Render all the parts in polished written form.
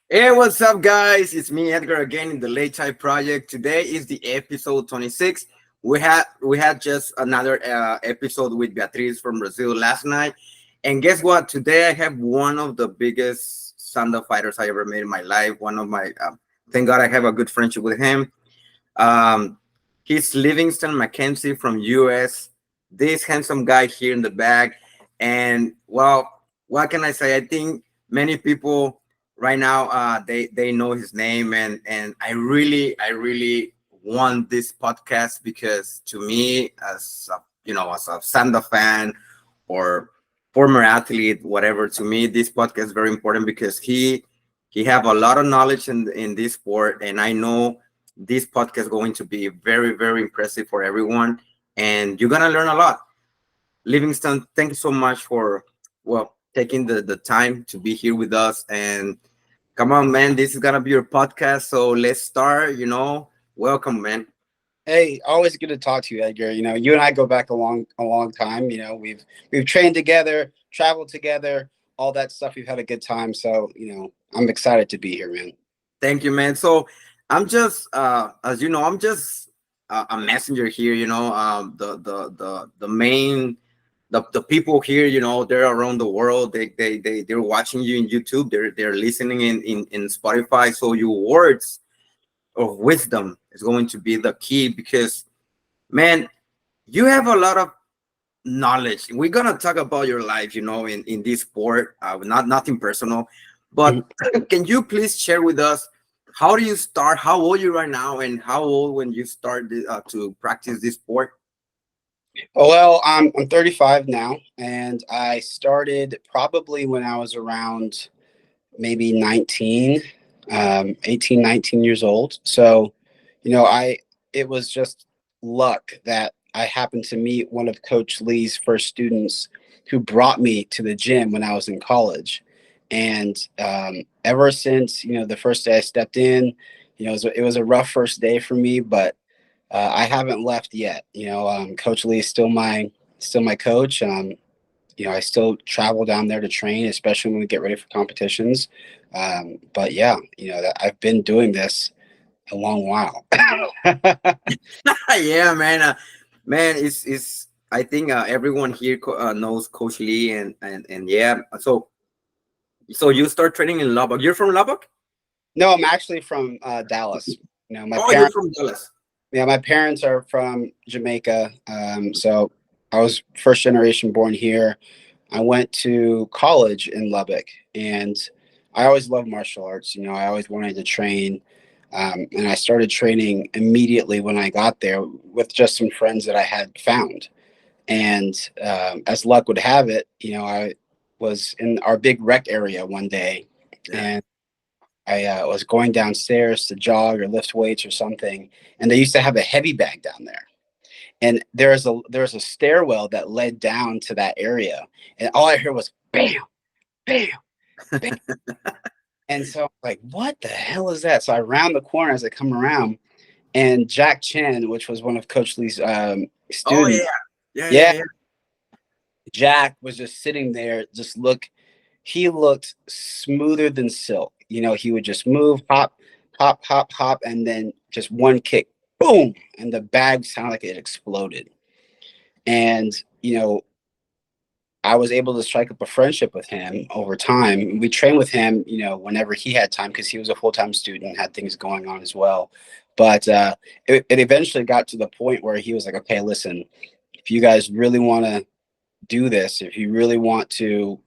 Hey, what's up, guys? It's me, Edgar, again in the Lei Tai project. Today is the episode 26. We had just another episode with Beatriz from Brazil last night, and guess what? Today I have one of the biggest stand-up fighters I ever made in my life. One of my, thank God I have a good friendship with him. Um, he's Livingston McKenzie from US. This handsome guy here in the back, and well, what can I say? I think many people right now they know his name, and I really want this podcast because to me, as a, as a stand-up fan or former athlete, whatever, to me this podcast is very important because he have a lot of knowledge in this sport, and I know this podcast is going to be very impressive for everyone, and you're gonna learn a lot. Livingston, thank you so much for taking the time to be here with us. And come on, man, this is gonna be your podcast, so let's start. Welcome, man. Hey, always good to talk to you, Edgar. You and I go back a long time. We've trained together, traveled together, all that stuff. We've had a good time. So, I'm excited to be here, man. Thank you, man. So I'm just, as you know, I'm just a messenger here. The main the people here. They're around the world. They're watching you in YouTube. They're listening in Spotify. So your words of wisdom is going to be the key because, man, you have a lot of knowledge. We're gonna talk about your life, in this sport. Nothing personal, but can you please share with us how do you start? How old you right now, and how old when you started to practice this sport? Well, I'm 35 now, and I started probably when I was around maybe 19, 18, 19 years old. So, I it was just luck that I happened to meet one of Coach Lee's first students who brought me to the gym when I was in college. And ever since, the first day I stepped in, it was a rough first day for me, but I haven't left yet. Coach Lee is still my coach. I still travel down there to train, especially when we get ready for competitions. But yeah, that I've been doing this a long while. Yeah, man. Man, it's I think everyone here knows Coach Lee, and yeah. So you start training in Lubbock. You're from Lubbock? No, I'm actually from Dallas. My Oh, you're parents. from Dallas. Yeah, my parents are from Jamaica. So I was first generation born here. I went to college in Lubbock, and I always loved martial arts. I always wanted to train. And I started training immediately when I got there with just some friends that I had found. And as luck would have it, I was in our big rec area one day, Yeah. and I was going downstairs to jog or lift weights or something. And they used to have a heavy bag down there. And there's a stairwell that led down to that area. And all I heard was bam, bam, bam. And so I'm like, what the hell is that? So I round the corner as I come around, and Jack Chen, which was one of Coach Lee's Oh yeah, students, yeah, yeah, yeah, yeah. Jack was just sitting there, he looked smoother than silk. He would just move, hop, hop, hop, hop, and then just one kick, boom, and the bag sounded like it exploded. And, I was able to strike up a friendship with him over time. We trained with him, whenever he had time because he was a full-time student, had things going on as well. But it eventually got to the point where he was like, okay, listen, if you guys really want to do this, if you really want to,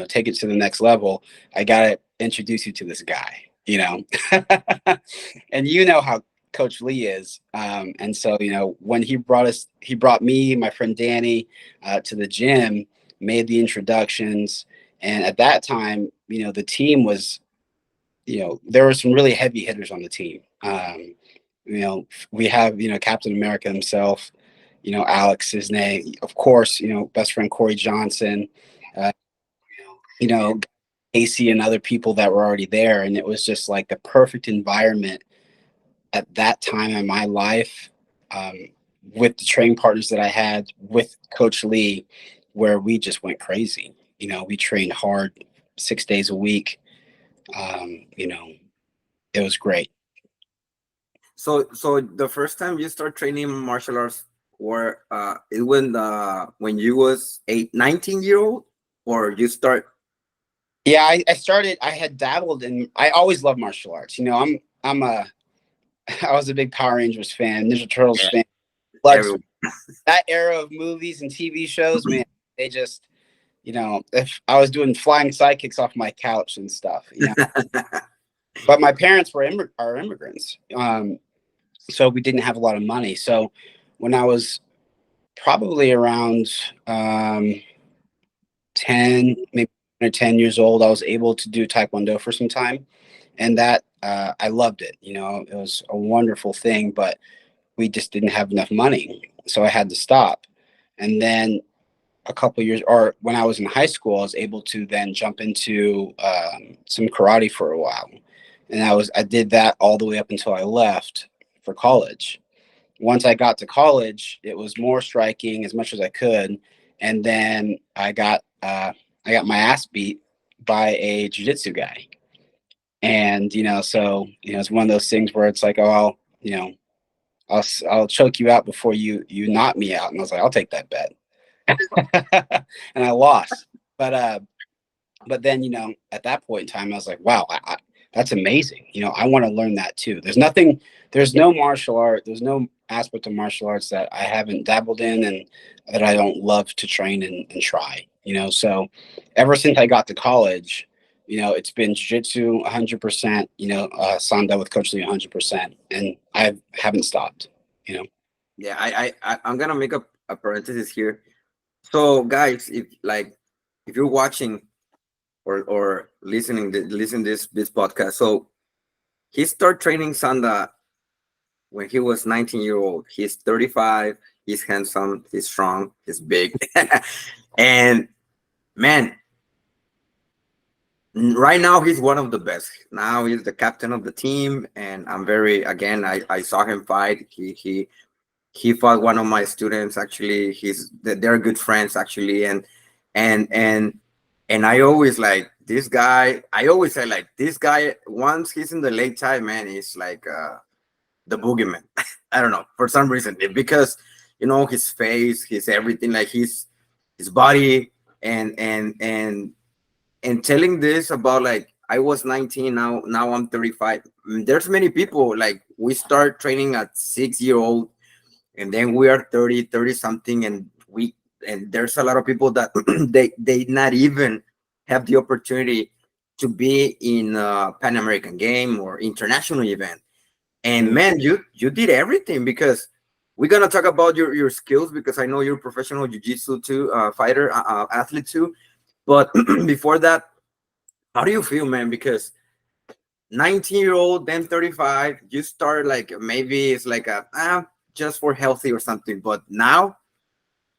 take it to the next level, I got to introduce you to this guy. And how Coach Lee is. And so, when he brought me, my friend Danny, to the gym, made the introductions. And at that time, the team was, there were some really heavy hitters on the team. We have, Captain America himself, Alex, his name, of course, best friend Corey Johnson, uh, you know, AC and other people that were already there. And it was just like the perfect environment at that time in my life, um, with the training partners that I had with Coach Lee, where we just went crazy. We trained hard 6 days a week. You know, it was great. So the first time you start training martial arts were it when you was 19 year old, or you start? Yeah, I started. I had dabbled in. I always loved martial arts. You know, I'm a. I was a big Power Rangers fan, Ninja Turtles Yeah, fan, Blood. everyone. That era of movies and TV shows, man, they just, you know, if I was doing flying sidekicks off my couch and stuff, you know. But my parents are immigrants, so we didn't have a lot of money. So when I was probably around um, 10, maybe 10 years old, I was able to do Taekwondo for some time, and that I loved it. You know, it was a wonderful thing, but we just didn't have enough money, so I had to stop. And then a couple years, or when I was in high school, I was able to then jump into some karate for a while, and I did that all the way up until I left for college. Once I got to college, it was more striking as much as I could, and then I got my ass beat by a jiu-jitsu guy. And you know, so you know, it's one of those things where it's like, oh, you know, I'll choke you out before you knock me out. And I was like, I'll take that bet. And I lost. But then, you know, at that point in time, I was like, wow, that's amazing. You know, I want to learn that too. There's no martial art, there's no aspect of martial arts that I haven't dabbled in and that I don't love to train and try, you know. So ever since I got to college, you know, it's been jiu-jitsu 100%, you know, Sanda with Coach Lee 100%. And I haven't stopped, you know. Yeah, I'm gonna make a parenthesis here. So guys, if you're watching or listen this podcast, so he started training Sanda when he was 19 year old. He's 35. He's handsome. He's strong. He's big, and man, right now he's one of the best. Now he's the captain of the team, and I'm very again. I saw him fight. He fought one of my students actually. They're good friends actually, and and and I always like this guy. I always say like this guy. Once he's in the Lei Tai, man, he's like the boogeyman. I don't know for some reason because you know his face, his everything, like his body, and and and and telling this about like I was 19, now I'm 35. There's many people like we start training at 6 year old, and then we are 30 something, and there's a lot of people that they not even have the opportunity to be in a Pan American game or international event. And man, you did everything, because we're gonna talk about your skills, because I know you're a professional jiu-jitsu too, fighter, athlete too. But before that, how do you feel, man? Because 19 year old, then 35, you start like maybe it's like just for healthy or something, but now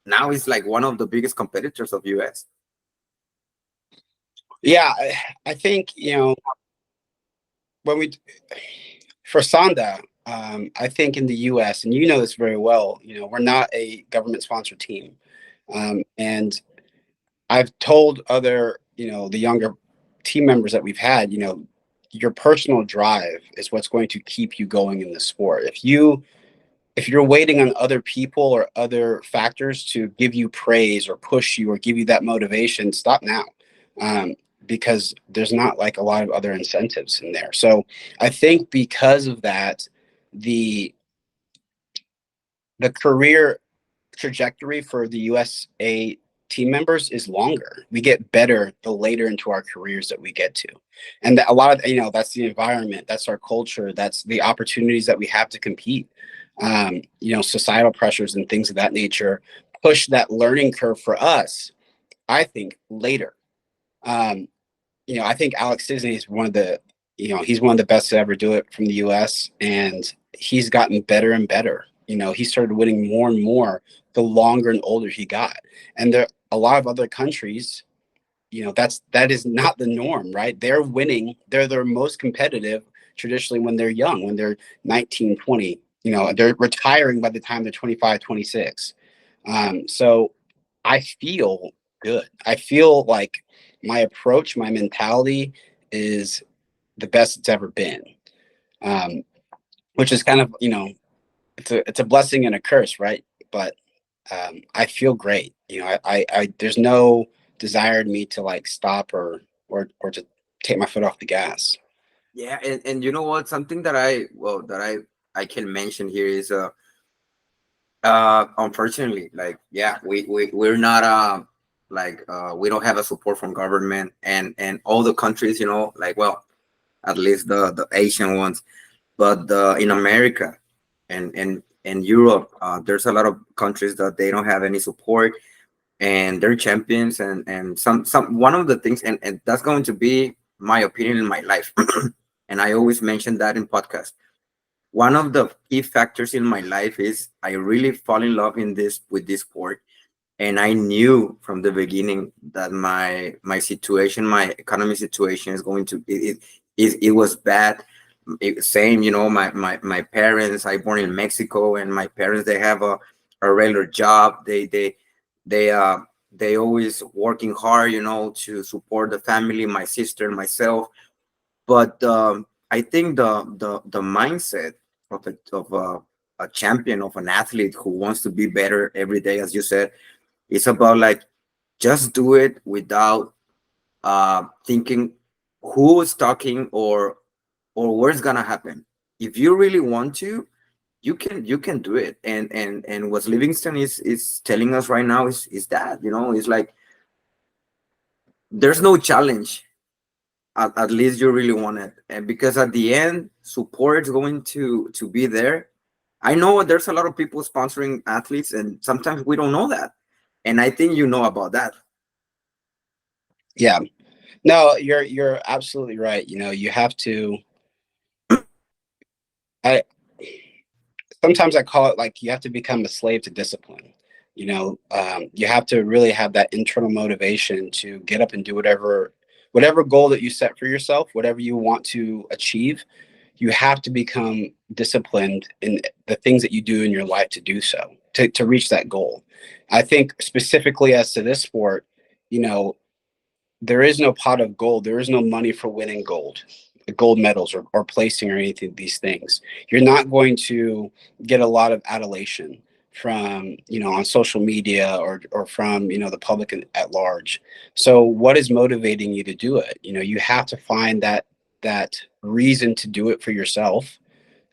it's like one of the biggest competitors of US. Yeah, I think, you know, when we for Sonda, I think in the U.S., and you know this very well, you know, we're not a government sponsored team, and I've told other, you know, the younger team members that we've had, you know, your personal drive is what's going to keep you going in the sport. If you're waiting on other people or other factors to give you praise or push you or give you that motivation, stop now. Um, because there's not like a lot of other incentives in there. So I think because of that, the the career trajectory for the USA team members is longer. We get better the later into our careers that we get to. And a lot of, you know, that's the environment, that's our culture, that's the opportunities that we have to compete. You know, societal pressures and things of that nature push that learning curve for us, I think, later. Um, you know, I think Alex Disney is one of the, you know, he's one of the best to ever do it from the US, and he's gotten better and better. You know, he started winning more and more the longer and older he got. And there a lot of other countries, you know, that is not the norm, right? They're winning, they're their most competitive traditionally when they're young, when they're 19, 20. You know, they're retiring by the time they're 25, 26. So I feel good. I feel like my approach, my mentality is the best it's ever been, um, which is kind of, it's a blessing and a curse, right? But I feel great. There's no desire in me to like stop or to take my foot off the gas. Yeah, and you know what? Something that I can mention here is unfortunately, like, yeah, we're not we don't have a support from government, and all the countries, like, well, at least the Asian ones, but in America and Europe, there's a lot of countries that they don't have any support, and they're champions, and some one of the things, and that's going to be my opinion in my life, and I always mention that in podcast. One of the key factors in my life is I really fall in love in this with this sport, and I knew from the beginning that my situation, my economy situation, is going to it was bad. Same, my parents. I born in Mexico, and my parents, they have a regular job. They they always working hard, to support the family, my sister, myself. But I think the mindset of a champion, of an athlete who wants to be better every day, as you said, it's about like just do it without thinking who is talking or what's gonna happen. If you really want to, you can do it. And what Livingston is telling us right now is that, it's like there's no challenge, at least you really want it, and because at the end support is going to be there. I know there's a lot of people sponsoring athletes, and sometimes we don't know that, and I think you know about that. Yeah, no, you're absolutely right. You have to. I Sometimes I call it like you have to become a slave to discipline. You have to really have that internal motivation to get up and do whatever goal that you set for yourself, whatever you want to achieve. You have to become disciplined in the things that you do in your life to do so, to reach that goal. I think specifically as to this sport, you know, there is no pot of gold. There is no money for winning gold medals or placing or anything of these things. You're not going to get a lot of adulation from, on social media or from, the public at large. So what is motivating you to do it? You have to find that reason to do it for yourself,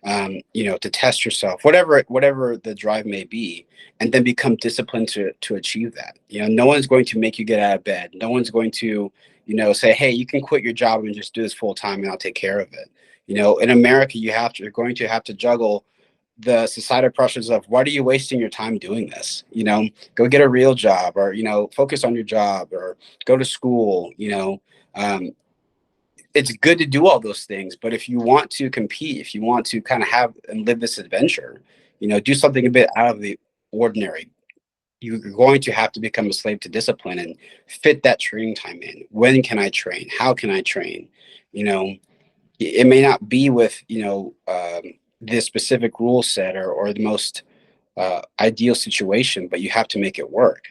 to test yourself, whatever the drive may be, and then become disciplined to achieve that. No one's going to make you get out of bed. No one's going to, say, hey, you can quit your job and just do this full time and I'll take care of it. In America, you're going to have to juggle the societal pressures of what are you wasting your time doing this? Go get a real job, or, focus on your job, or go to school. Um, it's good to do all those things, but if you want to compete, if you want to kind of have and live this adventure, do something a bit out of the ordinary, you're going to have to become a slave to discipline and fit that training time in. When can I train? How can I train? It may not be with this specific rule set or the most ideal situation, but you have to make it work.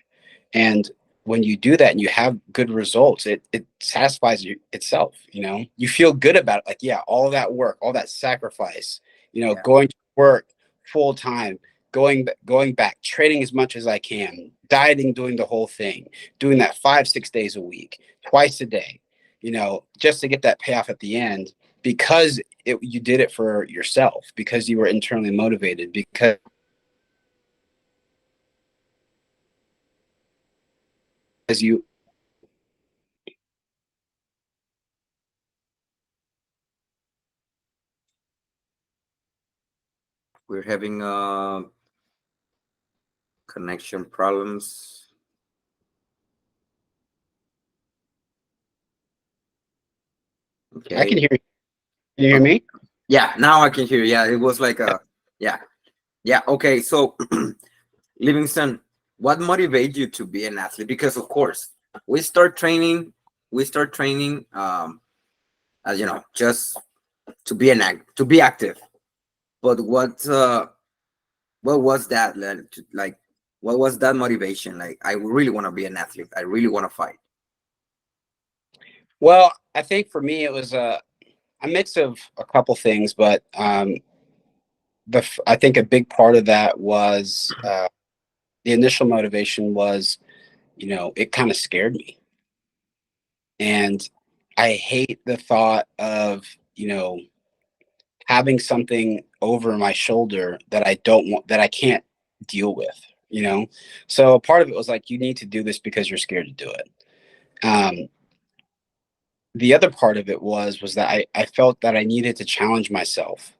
And when you do that and you have good results, it satisfies itself. You feel good about it. Like, yeah, all that work, all that sacrifice, Yeah. going to work full time, going back, training as much as I can, dieting, doing the whole thing, doing that 5-6 days a week, twice a day, just to get that payoff at the end, because you did it for yourself, because you were internally motivated, because you. We're having connection problems. I can Okay. hear you. Can you hear Okay. me? Yeah, now I can hear you. Yeah, it was like yeah. Yeah, okay. So Livingston, what motivates you to be an athlete? Because of course, we start training, we start training, as just to be to be active. But what was that like? What was that motivation? Like, I really want to be an athlete. I really want to fight. Well, I think for me, it was A mix of a couple things, but I think a big part of that was the initial motivation was, it kind of scared me. And I hate the thought of, having something over my shoulder that I don't want, that I can't deal with. So part of it was like, you need to do this because you're scared to do it. The other part of it was that I felt that I needed to challenge myself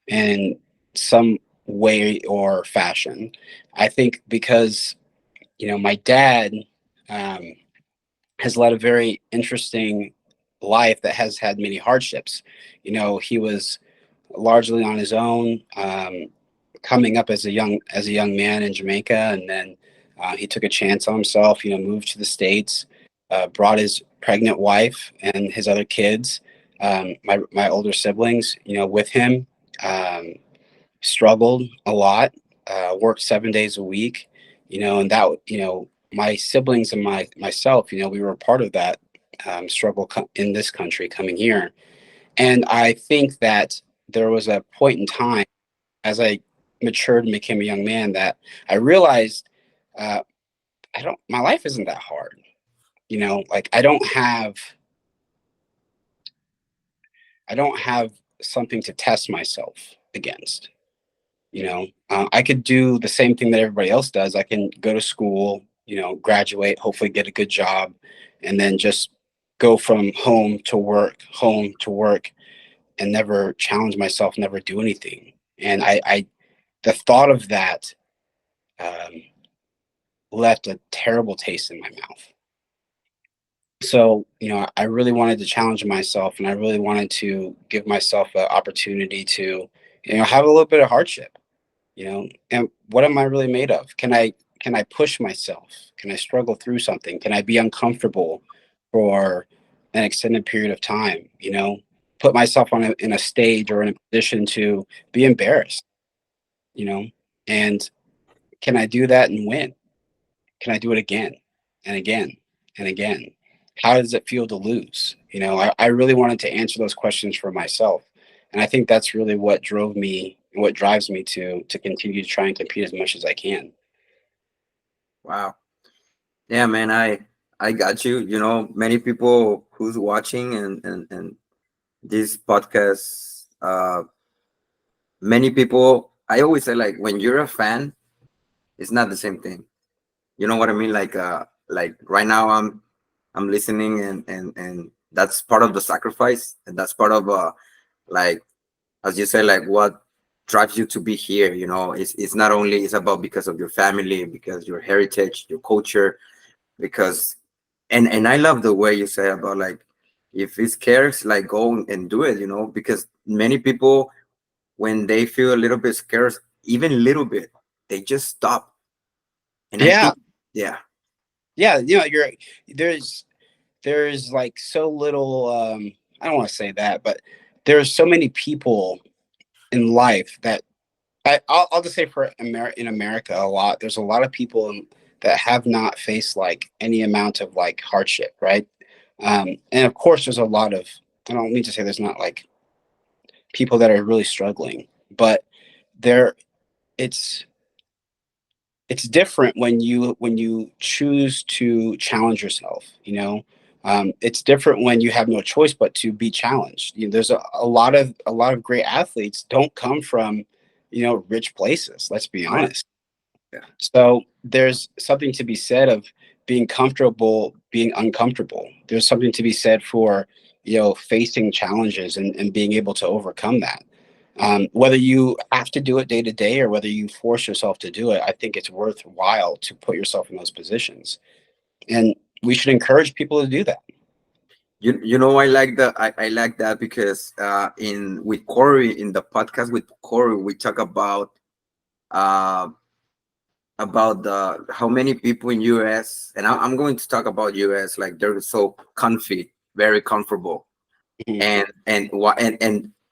in some way or fashion. I think because, my dad um, has led a very interesting life that has had many hardships. He was largely on his own, coming up as a young man in Jamaica, and then he took a chance on himself. Moved to the States, brought his pregnant wife and his other kids, my older siblings, with him. Um, Struggled a lot, worked 7 days a week, and that my siblings and myself, we were part of that struggle in this country coming here. And I think that there was a point in time as I matured and became a young man that I realized uh, my life isn't that hard. Like I don't have something to test myself against. I could do the same thing that everybody else does. I can go to school, graduate, hopefully get a good job, and then just go from home to work, and never challenge myself, never do anything. And the thought of that um, left a terrible taste in my mouth. So, I really wanted to challenge myself, and I really wanted to give myself an opportunity to, have a little bit of hardship. And what am I really made of? Can I push myself? Can I struggle through something? Can I be uncomfortable for an extended period of time? Put myself in a stage or in a position to be embarrassed. you know and can I do that and win? Can I do it again and again and again? How does it feel to lose? I really wanted to answer those questions for myself. And I think that's really what drove me and what drives me to continue to try and compete as much as I can. Wow. Yeah, man, I got you. Many people who's watching and this podcast, many people, I always say, like, when you're a fan, it's not the same thing. You know what I mean? Like right now I'm listening, and that's part of the sacrifice, and that's part of like, as you say, like, what drives you to be here. It's not only, it's about because of your family, because your heritage, your culture, because, and I love the way you say about, like, if it scares, like, go and do it, because many people, when they feel a little bit scared, even a little bit, they just stop. And I Yeah, think, yeah. yeah. There's like so little. I don't want to say that, but there's so many people in life that I'll just say in America a lot. There's a lot of people that have not faced like any amount of like hardship, right? And of course, there's a lot of. I don't mean to say there's not like people that are really struggling, but there it's it's different when you choose to challenge yourself. It's different when you have no choice but to be challenged. There's a lot of great athletes don't come from rich places. Let's be Oh, yeah. honest. Yeah. So there's something to be said of being comfortable being uncomfortable. There's something to be said for facing challenges and being able to overcome that. Whether you have to do it day to day or whether you force yourself to do it, I think it's worthwhile to put yourself in those positions. And we should encourage people to do that. I like that because in with Corey, in the podcast with Corey, we talk uh about the how many people in US, and I'm going to talk about US, like, they're so comfy, very comfortable. Mhm.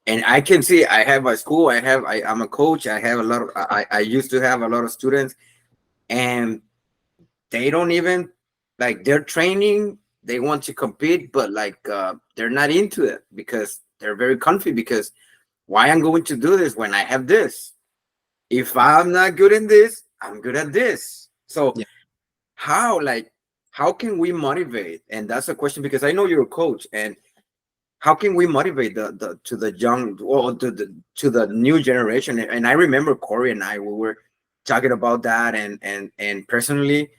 And I can see, I have a school, I'm a coach, I have a lot of, I used to have a lot of students, and they don't even, like, they're training, they want to compete, but, like, they're not into it because they're very comfy because why I'm going to do this when I have this? If I'm not good in this, I'm good at this. So Yeah. how, like, how can we motivate? And that's a question because I know you're a coach, and how can we motivate the to the young, or to the new generation? And I remember Corey and I, we were talking about that, and personally,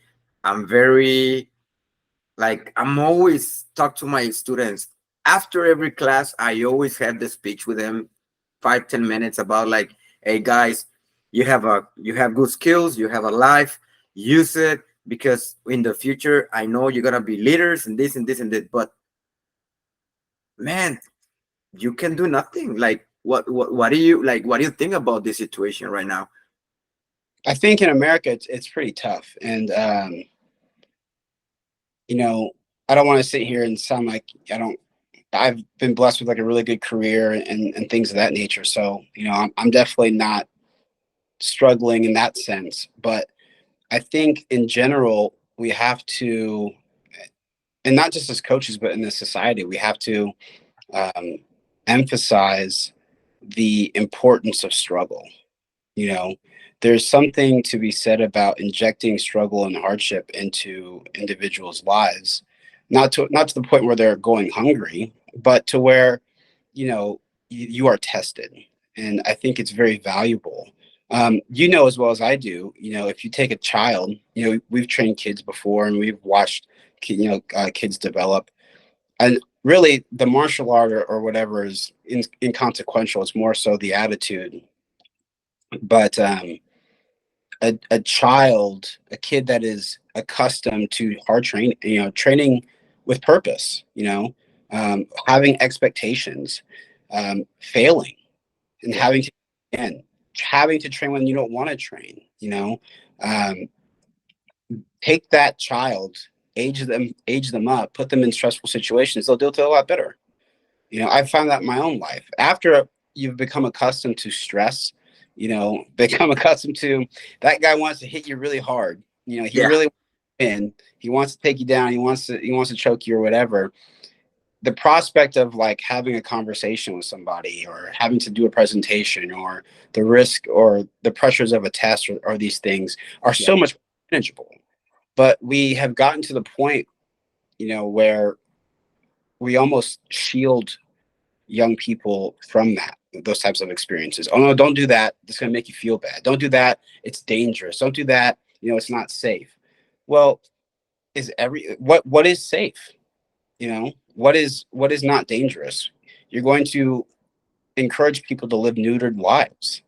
I'm very, like, I'm always talk to my students after every class. I always have the speech with them, 5-10 minutes, about like, hey guys, you have good skills, you have a life, use it, because in the future I know you're gonna be leaders and this and this and that. But man, you can do nothing. Like, what do you, like, what do you think about this situation right now? I think in America it's pretty tough, and you know, I don't want to sit here and sound like I don't. I've been blessed with like a really good career and things of that nature. So I'm definitely not struggling in that sense. But I think in general we have to, and not just as coaches, but in the society, we have to um, emphasize the importance of struggle. You know, there's something to be said about injecting struggle and hardship into individuals' lives, not to the point where they're going hungry, but to where you are tested. And I think it's very valuable. As well as I do, if you take a child, we've trained kids before and we've watched kids develop, and really the martial art or whatever is inconsequential. It's more so the attitude. But a child, a kid that is accustomed to hard training, training with purpose, having expectations, failing, and Yeah, having to again, having to train when you don't want to train, um, take that child, age them up, put them in stressful situations, they'll do it a lot better. I found that in my own life. After you've become accustomed to stress, become accustomed to that guy wants to hit you really hard. He yeah, really wins. He wants to take you down. He wants to choke you or whatever. The prospect of like having a conversation with somebody or having to do a presentation or the risk or the pressures of a test or these things are yeah, so much manageable. But we have gotten to the point, where we almost shield young people from those types of experiences. Oh no, don't do that. It's going to make you feel bad. Don't do that. It's dangerous. Don't do that. It's not safe. Well, what is safe? What is not dangerous? You're going to encourage people to live neutered lives.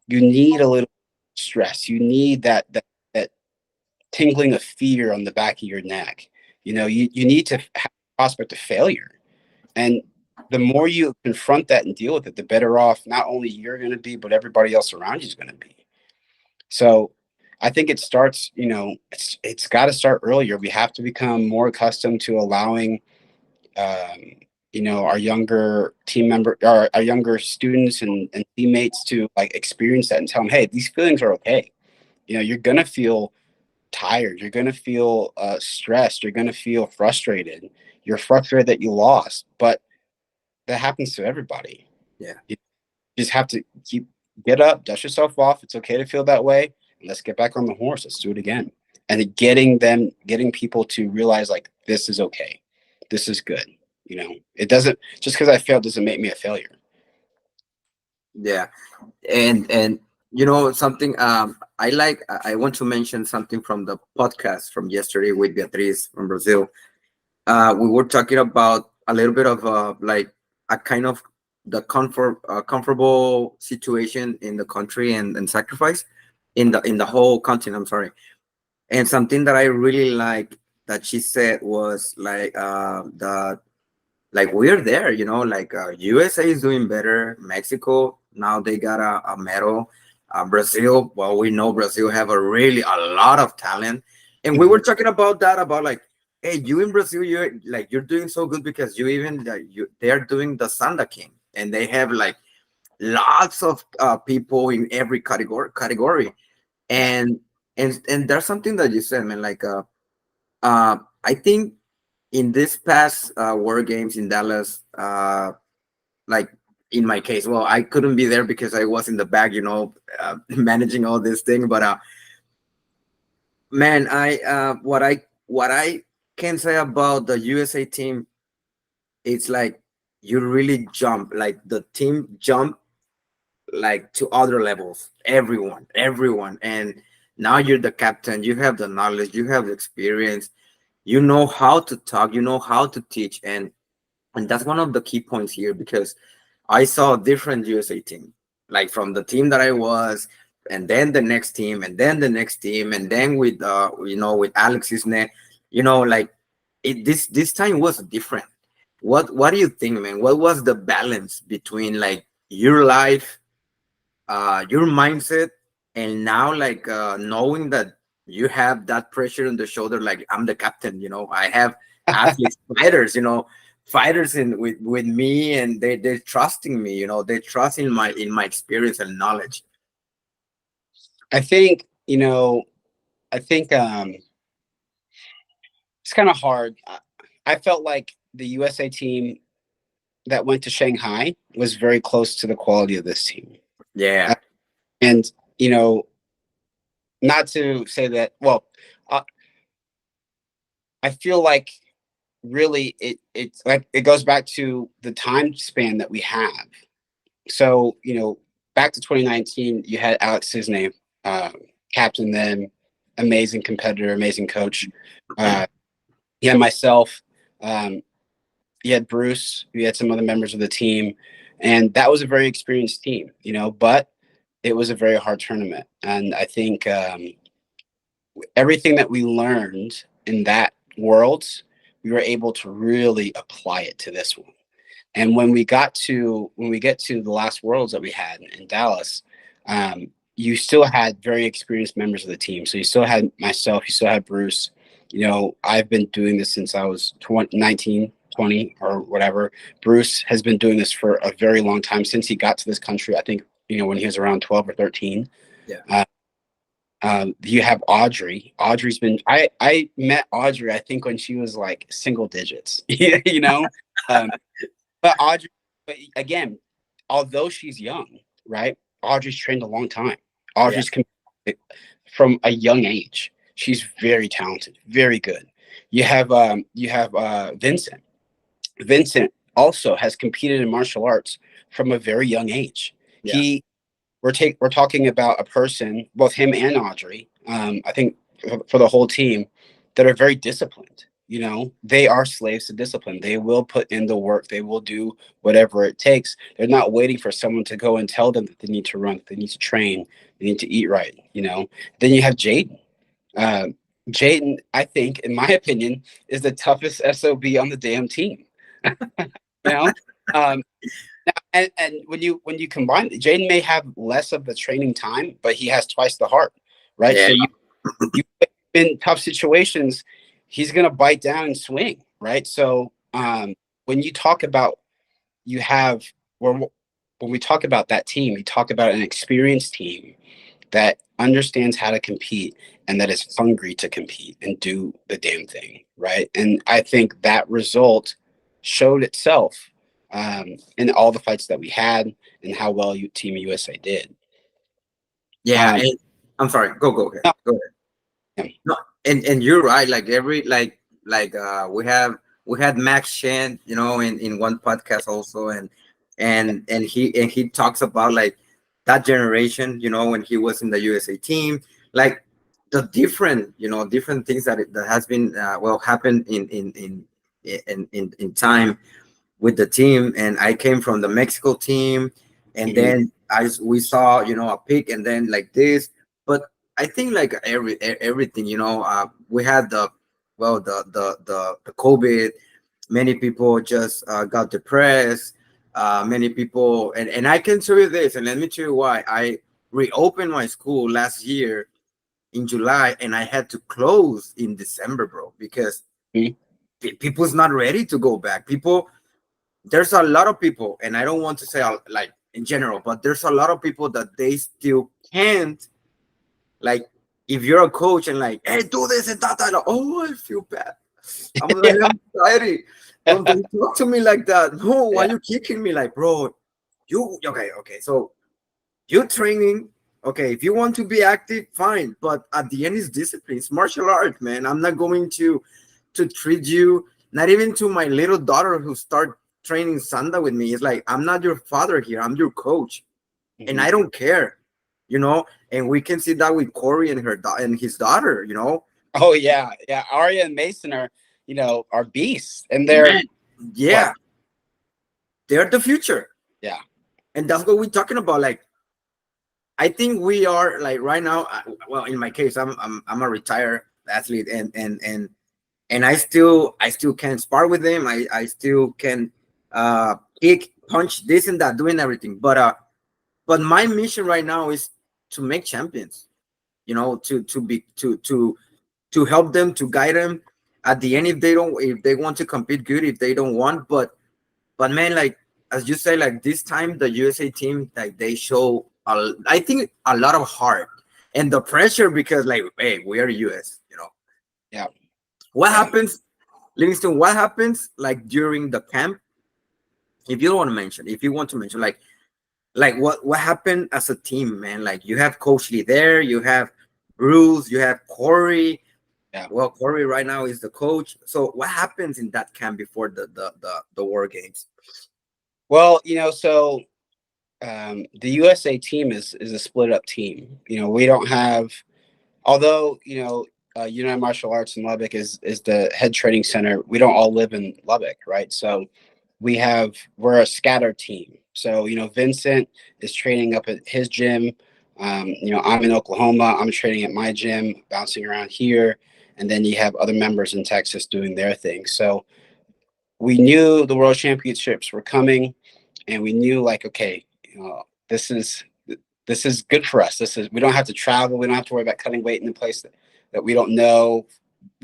You need a little stress. You need that tingling of fear on the back of your neck. You need to have a prospect of failure. And the more you confront that and deal with it, the better off not only you're going to be, but everybody else around you is going to be. So I think it starts, it's got to start earlier. We have to become more accustomed to allowing, our younger team member, our younger students and teammates to like experience that and tell them, hey, these feelings are okay. You're going to feel tired. You're going to feel stressed. You're going to feel frustrated. You're frustrated that you lost, but that happens to everybody. yeah. You just have to get up, dust yourself off. It's okay to feel that way. And let's get back on the horse. Let's do it again. And getting people to realize like this is okay. This is good. It doesn't just because I failed doesn't make me a failure. Yeah. And you know something, I want to mention something from the podcast from yesterday with Beatriz from Brazil. We were talking about a little bit of like a kind of the comfortable situation in the country, and sacrifice in the whole continent, I'm sorry. And something that I really like that she said was like, the like, we're there, like, USA is doing better. Mexico, now they got a medal. Brazil, well, we know Brazil have a lot of talent. And we Mhm. were talking about that, about like, hey, you in Brazil, you're doing so good because you even, they're doing the Sanda King, and they have like lots of people in every category. Yeah. And and and there's something that you said, man, like, I think in this past War Games in Dallas, like in my case, well, I couldn't be there because I was in the back, managing all this thing. But man, I what I can say about the USA team, it's like you really jump, like the team jump like to other levels. Everyone, and now you're the captain. You have the knowledge, you have the experience, you know how to talk, you know how to teach, and that's one of the key points here, because I saw a different USA team, like from the team that I was, and then the next team, and then the next team, and then with with Alex Isne, like this time was different. What do you think, man? What was the balance between like your life, your mindset, and now like knowing that you have that pressure on the shoulder, like I'm the captain, I have athletes, fighters with me, and they're trusting me, they trust in my experience and knowledge. I think, I think it's kind of hard. I felt like the USA team that went to Shanghai was very close to the quality of this team. Yeah. And, you know, not to say that, well, uh, I feel like really it's like it goes back to the time span that we have. So, back to 2019, you had Alex Cisne, captain then, amazing competitor, amazing coach. You had myself, you had Bruce, you had some other members of the team, and that was a very experienced team, but it was a very hard tournament. And I think everything that we learned in that world, we were able to really apply it to this one. And when we get to the last worlds that we had in Dallas, you still had very experienced members of the team. So you still had myself, you still had Bruce. I've been doing this since I was 19, 20 or whatever. Bruce has been doing this for a very long time, since he got to this country. I think, when he was around 12 or 13. Yeah. You have Audrey. Audrey's been, I met Audrey, I think, when she was like single digits, but Audrey, but again, although she's young, right? Audrey's trained a long time. Yeah. Audrey's from a young age. She's very talented, very good. You have Vincent. Vincent also has competed in martial arts from a very young age. Yeah. We're talking about a person, both him and Audrey, I think for the whole team, that are very disciplined. They are slaves to discipline. They will put in the work. They will do whatever it takes. They're not waiting for someone to go and tell them that they need to run, they need to train, they need to eat right. Then you have Jaden. Jaden, I think, in my opinion, is the toughest SOB on the damn team. you know, um, and when you combine, Jaden may have less of the training time, but he has twice the heart, right? Yeah. So you in tough situations, he's gonna bite down and swing, right? So when you talk about when we talk about that team, we talk about an experienced team that understands how to compete and that is hungry to compete and do the damn thing, right? And I think that result showed itself in all the fights that we had and how well Team USA did. Yeah. And I'm sorry. Go ahead. No, Go ahead. yeah. No, and you're right. Like every we had Max Shan, in one podcast also, and he talks about like that generation, when he was in the USA team, like the different things that has been happened in time with the team. And I came from the Mexico team, and then we saw a peak, and then like this. But I think like everything, we had the COVID. Many people just got depressed. Many people, and I can tell you this, and let me tell you why. I reopened my school last year in July, and I had to close in December, bro, because people's not ready to go back. There's a lot of people, and I don't want to say like in general, but there's a lot of people that they still can't. Like, if you're a coach and like, hey, do this and that, oh, I feel bad. I'm like, I'm sorry. Don't talk to me like that. No, why you kicking me like, bro? You okay? So you training, okay? If you want to be active, fine. But at the end, it's discipline. It's martial art, man. I'm not going to treat you, not even to my little daughter who start training Sanda with me. It's like I'm not your father here. I'm your coach, and Mhm. I don't care, you know. And we can see that with Corey and and his daughter, you know. Oh yeah, yeah. Arya and Mason are, are beasts, and they're Man, what? yeah, they're the future, Yeah. and that's what we're talking about. Like, I think we are like right now. Well, in my case, I'm a retired athlete, and I still can spar with them. I still can kick, punch, this and that, doing everything. But my mission right now is to make champions. You know, to help them, to guide them. At the end, if they want to compete, good. If they don't want, but man, like as you say, like this time the USA team, like they show, I think a lot of heart and the pressure because like, hey, we are US. You know Yeah. what Yeah. happens, Livingston? What happens like during the camp? If you don't want to mention, if you want to mention, like what happened as a team, man? Like you have Coach Lee there, you have Bruce, you have Corey. Yeah. Well, Corey right now is the coach. So what happens in that camp before the war games? Well, so the USA team is a split up team. We don't have, although United Martial Arts in Lubbock is the head training center. We don't all live in Lubbock, right? So we're a scattered team. So Vincent is training up at his gym. I'm in Oklahoma. I'm training at my gym, bouncing around here, and then you have other members in Texas doing their thing. So we knew the World Championships were coming, and we knew like, okay, this is this is good for us. This is We don't have to travel. We don't have to worry about cutting weight in a place that we don't know,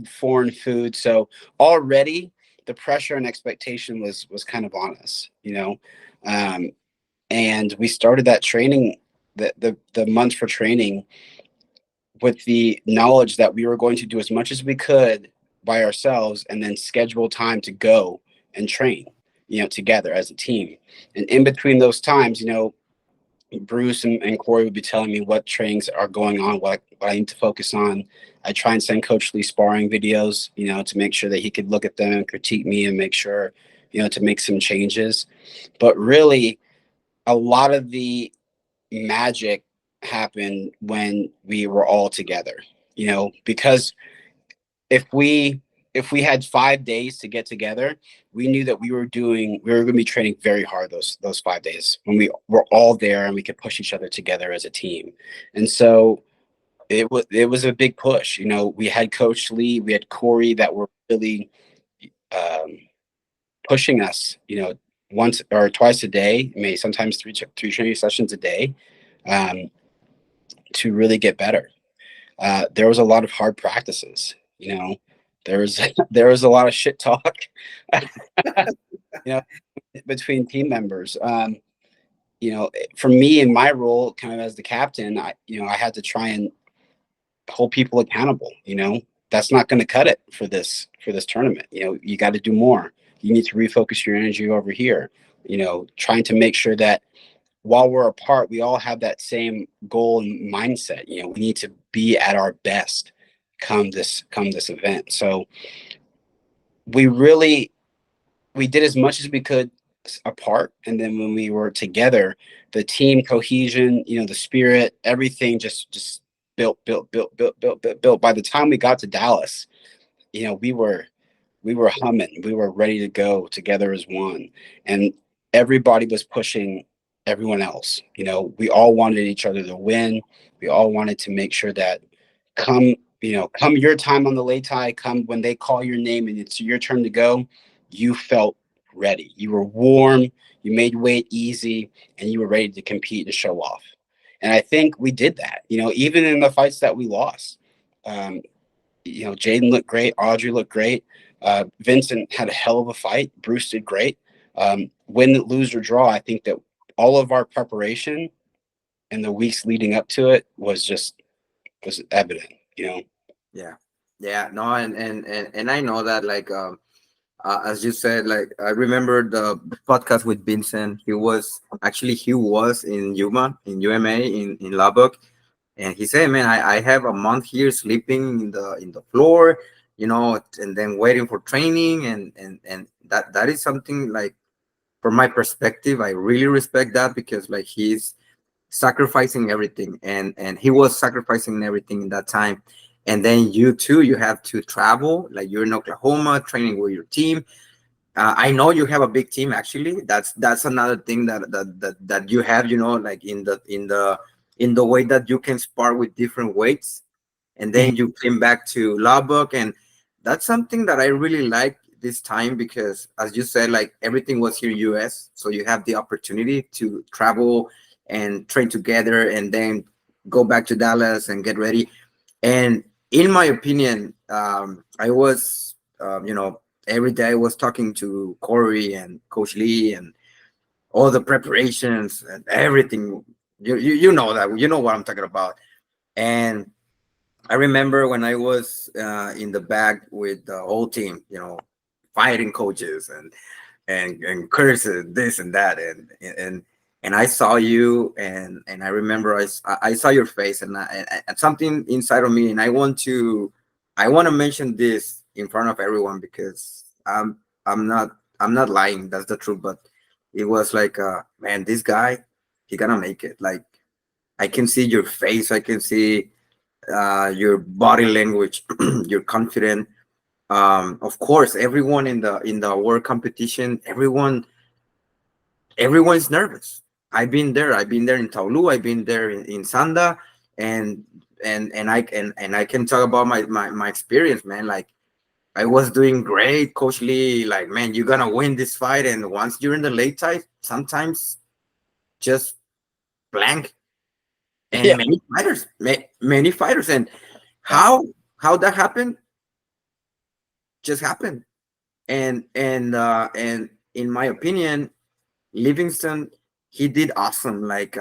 foreign food. So already the pressure and expectation was kind of on us, um, and we started that training, the months for training, with the knowledge that we were going to do as much as we could by ourselves, and then schedule time to go and train, together as a team. And in between those times, Bruce and Corey would be telling me what trainings are going on, what I need to focus on. I try and send Coach Lee sparring videos, to make sure that he could look at them and critique me and make sure, to make some changes. But really, a lot of the magic happened when we were all together, because if we had 5 days to get together, we knew that we were going to be training very hard those 5 days when we were all there and we could push each other together as a team. And so it was a big push. We had Coach Lee, we had Corey that were really um, pushing us. Once or twice a day, maybe sometimes three training sessions a day, um, to really get better. There was a lot of hard practices. There was there was a lot of shit talk, you know, between team members. For me in my role, kind of as the captain, I had to try and hold people accountable. That's not going to cut it for this tournament. You got to do more. You need to refocus your energy over here. Trying to make sure that while we're apart, we all have that same goal and mindset. We need to be at our best come this event. So we really we did as much as we could apart, and then when we were together, the team cohesion, the spirit, everything just built. By the time we got to Dallas, we were humming. We were ready to go together as one. And everybody was pushing everyone else. We all wanted each other to win. We all wanted to make sure that come, come your time on the Lei Tai, come when they call your name and it's your turn to go, you felt ready. You were warm, you made weight easy, and you were ready to compete and show off. And I think we did that, even in the fights that we lost. Um, Jaden looked great. Audrey looked great. Vincent had a hell of a fight. Bruce did great. Win, lose, or draw, I think that all of our preparation and the weeks leading up to it was evident. Yeah, yeah, no, and I know that like As you said, like I remember the podcast with Vincent. He was in UMA in Lubbock, and he said, "Man, I have a month here sleeping in the floor, and then waiting for training, and that is something like from my perspective, I really respect that because like he's sacrificing everything, and he was sacrificing everything in that time." And then you too, you have to travel, like you're in Oklahoma training with your team. I know you have a big team. Actually, that's another thing that you have. Like in the way that you can spar with different weights, and Mhm. then you came back to Lubbock, and that's something that I really like this time because, as you said, like everything was here in US, so you have the opportunity to travel and train together, and then go back to Dallas and get ready. And in my opinion, I was, every day I was talking to Corey and Coach Lee and all the preparations and everything. You know that, you know what I'm talking about. And I remember when I was in the back with the whole team, fighting coaches and curses, this and that, and I saw you, and I remember I saw your face, and something inside of me, and I want to mention this in front of everyone because I'm not lying. That's the truth. But it was like, man, this guy, he gonna make it. Like I can see your face, I can see your body language, you're confident. Of course, everyone in the world competition, everyone's nervous. I've been there in Taulu, I've been there in Sanda, and I can talk about my experience, man. Like I was doing great. Coach Lee, like, man, you're gonna win this fight. And once you're in the late type, sometimes just blank. And Yeah. many fighters, and Yeah. how that happened just happened. And in my opinion, Livingston, he did awesome. Like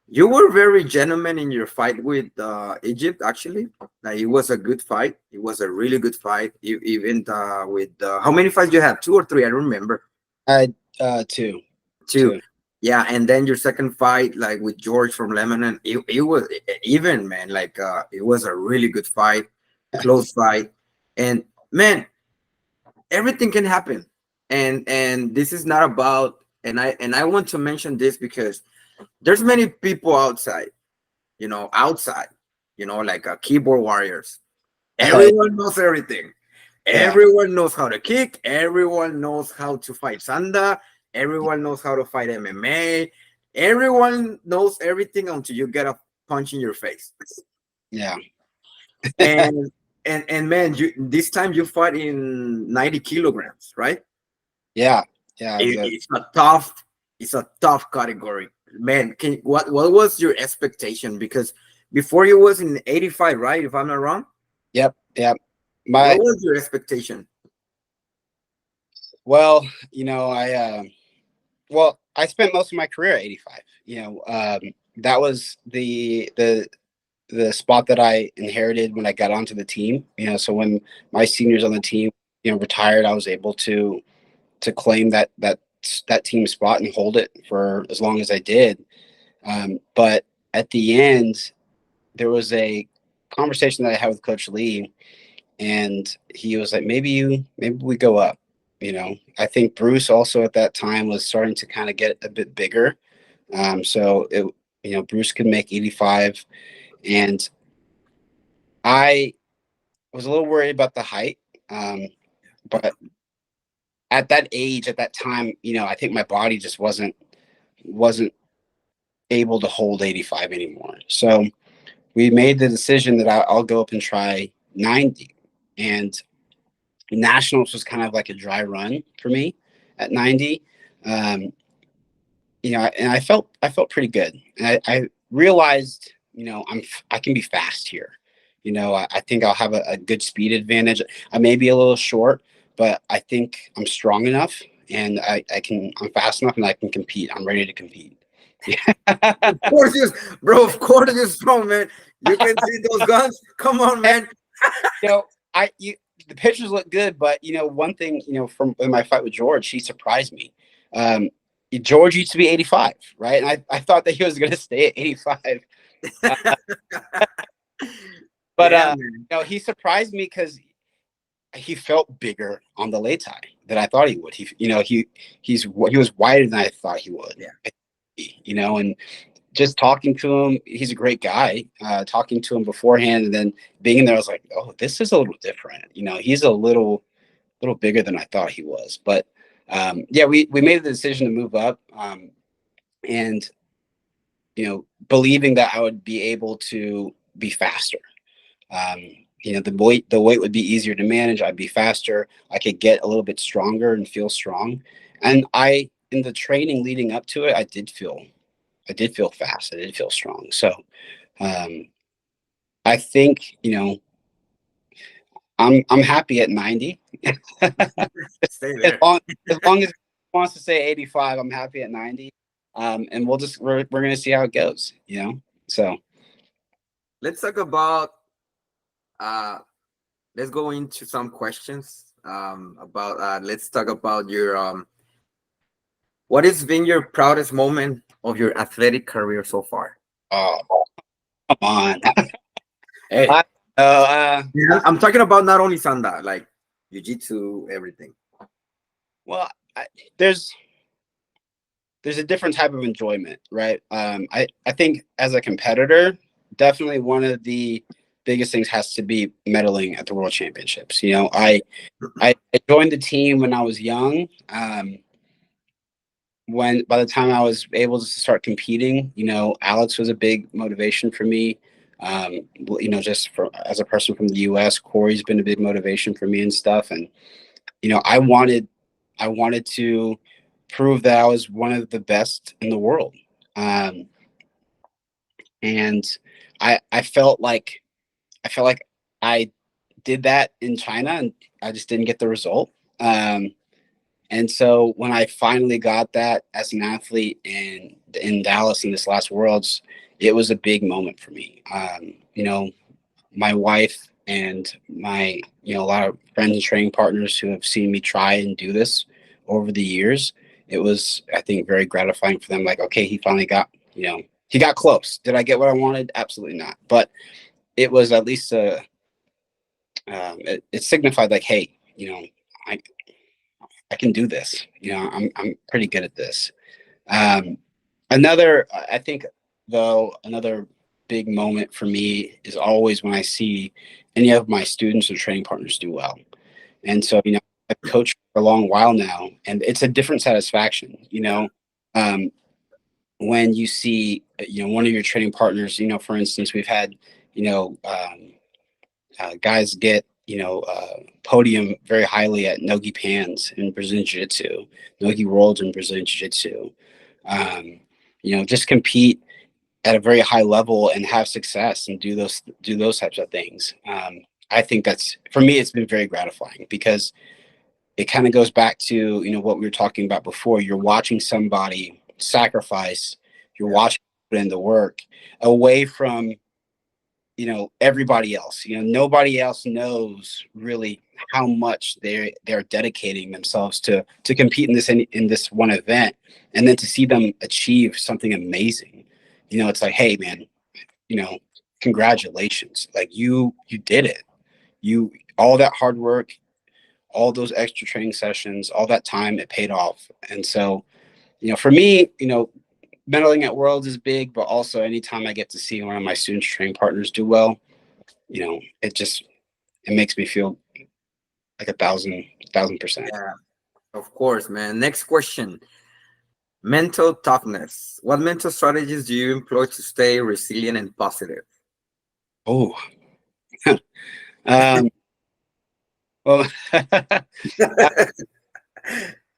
you were very gentleman in your fight with Egypt. Actually, like it was a good fight. It was a really good fight. Even with how many fights you have? Two or three? I don't remember. I two. Two. Two. Yeah, and then your second fight, like with George from Lebanon, it was even, man. Like it was a really good fight, close fight, and man, everything can happen. And this is not about. And I want to mention this because there's many people outside, outside, like keyboard warriors. Uh, Everyone knows everything. yeah. Everyone knows how to kick. Everyone knows how to fight Sanda. Everyone knows how to fight MMA. Everyone knows everything until you get a punch in your face. Yeah. And and man, this time you fight in 90 kilograms, right? Yeah. Yeah. It, it's a tough, it's a tough category, man. What was your expectation? Because before you was in 85, right? If I'm not wrong, Yep. Yep. what My was your expectation? well, I spent most of my career at 85. That was the spot that I inherited when I got onto the team. So when my seniors on the team, retired, I was able to claim that team spot and hold it for as long as I did. But at the end, there was a conversation that I had with Coach Lee, and he was like, maybe we go up. I think Bruce also at that time was starting to kind of get a bit bigger. So Bruce could make 85, and I was a little worried about the height. But at that age, at that time, I think my body just wasn't able to hold 85 anymore. So we made the decision that I'll go up and try 90. And nationals was kind of like a dry run for me at 90. Um, and I felt pretty good. And I realized, I can be fast here. I think I'll have a good speed advantage. I may be a little short, but I think I'm strong enough, and I'm fast enough, and I can compete. I'm ready to compete. Of course, you, bro. Of course, you're strong, man. You can see those guns. Come on, man. you know, I you the pictures look good, but one thing, from in my fight with George, he surprised me. George used to be 85, right? And I thought that he was going to stay at 85. Uh, but Yeah, man. he surprised me because he felt bigger on the Lei Tai than I thought he would. He was wider than I thought he would. Yeah. And just talking to him, he's a great guy. Talking to him beforehand and then being in there, I was like, oh, this is a little different. He's a little bigger than I thought he was. But yeah, we made the decision to move up, and believing that I would be able to be faster. Um, the weight would be easier to manage. I'd be faster. I could get a little bit stronger and feel strong. And in the training leading up to it, I did feel fast. I did feel strong. So um, I think I'm happy at 90. Stay as there. long as long as it wants to say 85, I'm happy at 90. And we're gonna see how it goes. So Let's talk about uh let's go into some questions about let's talk about your what has been your proudest moment of your athletic career so far? oh, come on. Hey, I, yeah, I'm talking about not only sanda, like jiu-jitsu, everything. well, there's a different type of enjoyment, right? I think as a competitor, definitely one of the biggest things has to be medaling at the World Championships. I joined the team when I was young. When by the time I was able to start competing, Alex was a big motivation for me. Just as a person from the U.S., Corey's been a big motivation for me and stuff. And I wanted to prove that I was one of the best in the world. Um, and I felt like I did that in China, and I just didn't get the result. And so when I finally got that as an athlete in Dallas in this last Worlds, it was a big moment for me. My wife and my a lot of friends and training partners who have seen me try and do this over the years, it was, I think, very gratifying for them. Like, okay, he finally got, he got close. Did I get what I wanted? Absolutely not. But it was at least it signified like, hey, I I can do this. I'm pretty good at this. Um, I think, though, another big moment for me is always when I see any of my students or training partners do well. And so, I've coached for a long while now, and it's a different satisfaction, um, when you see, one of your training partners, for instance, we've had, guys get, podium very highly at Nogi Pans in Brazilian Jiu Jitsu, Nogi Worlds in Brazilian Jiu Jitsu. Um, just compete at a very high level and have success and do those types of things. I think that's, for me, it's been very gratifying because it kind of goes back to what we were talking about before. You're watching somebody sacrifice, you're watching put in the work away from everybody else. Nobody else knows really how much they're dedicating themselves to compete in this one event, and then to see them achieve something amazing. It's like, hey man, you know congratulations, like you did it. You All that hard work, all those extra training sessions, all that time, it paid off. And so for me, medaling at Worlds is big, but also anytime I get to see one of my students training partners do well, it makes me feel like 1,000%. Yeah, of course, man. Next question. Mental toughness. What mental strategies do you employ to stay resilient and positive? Oh, um, well,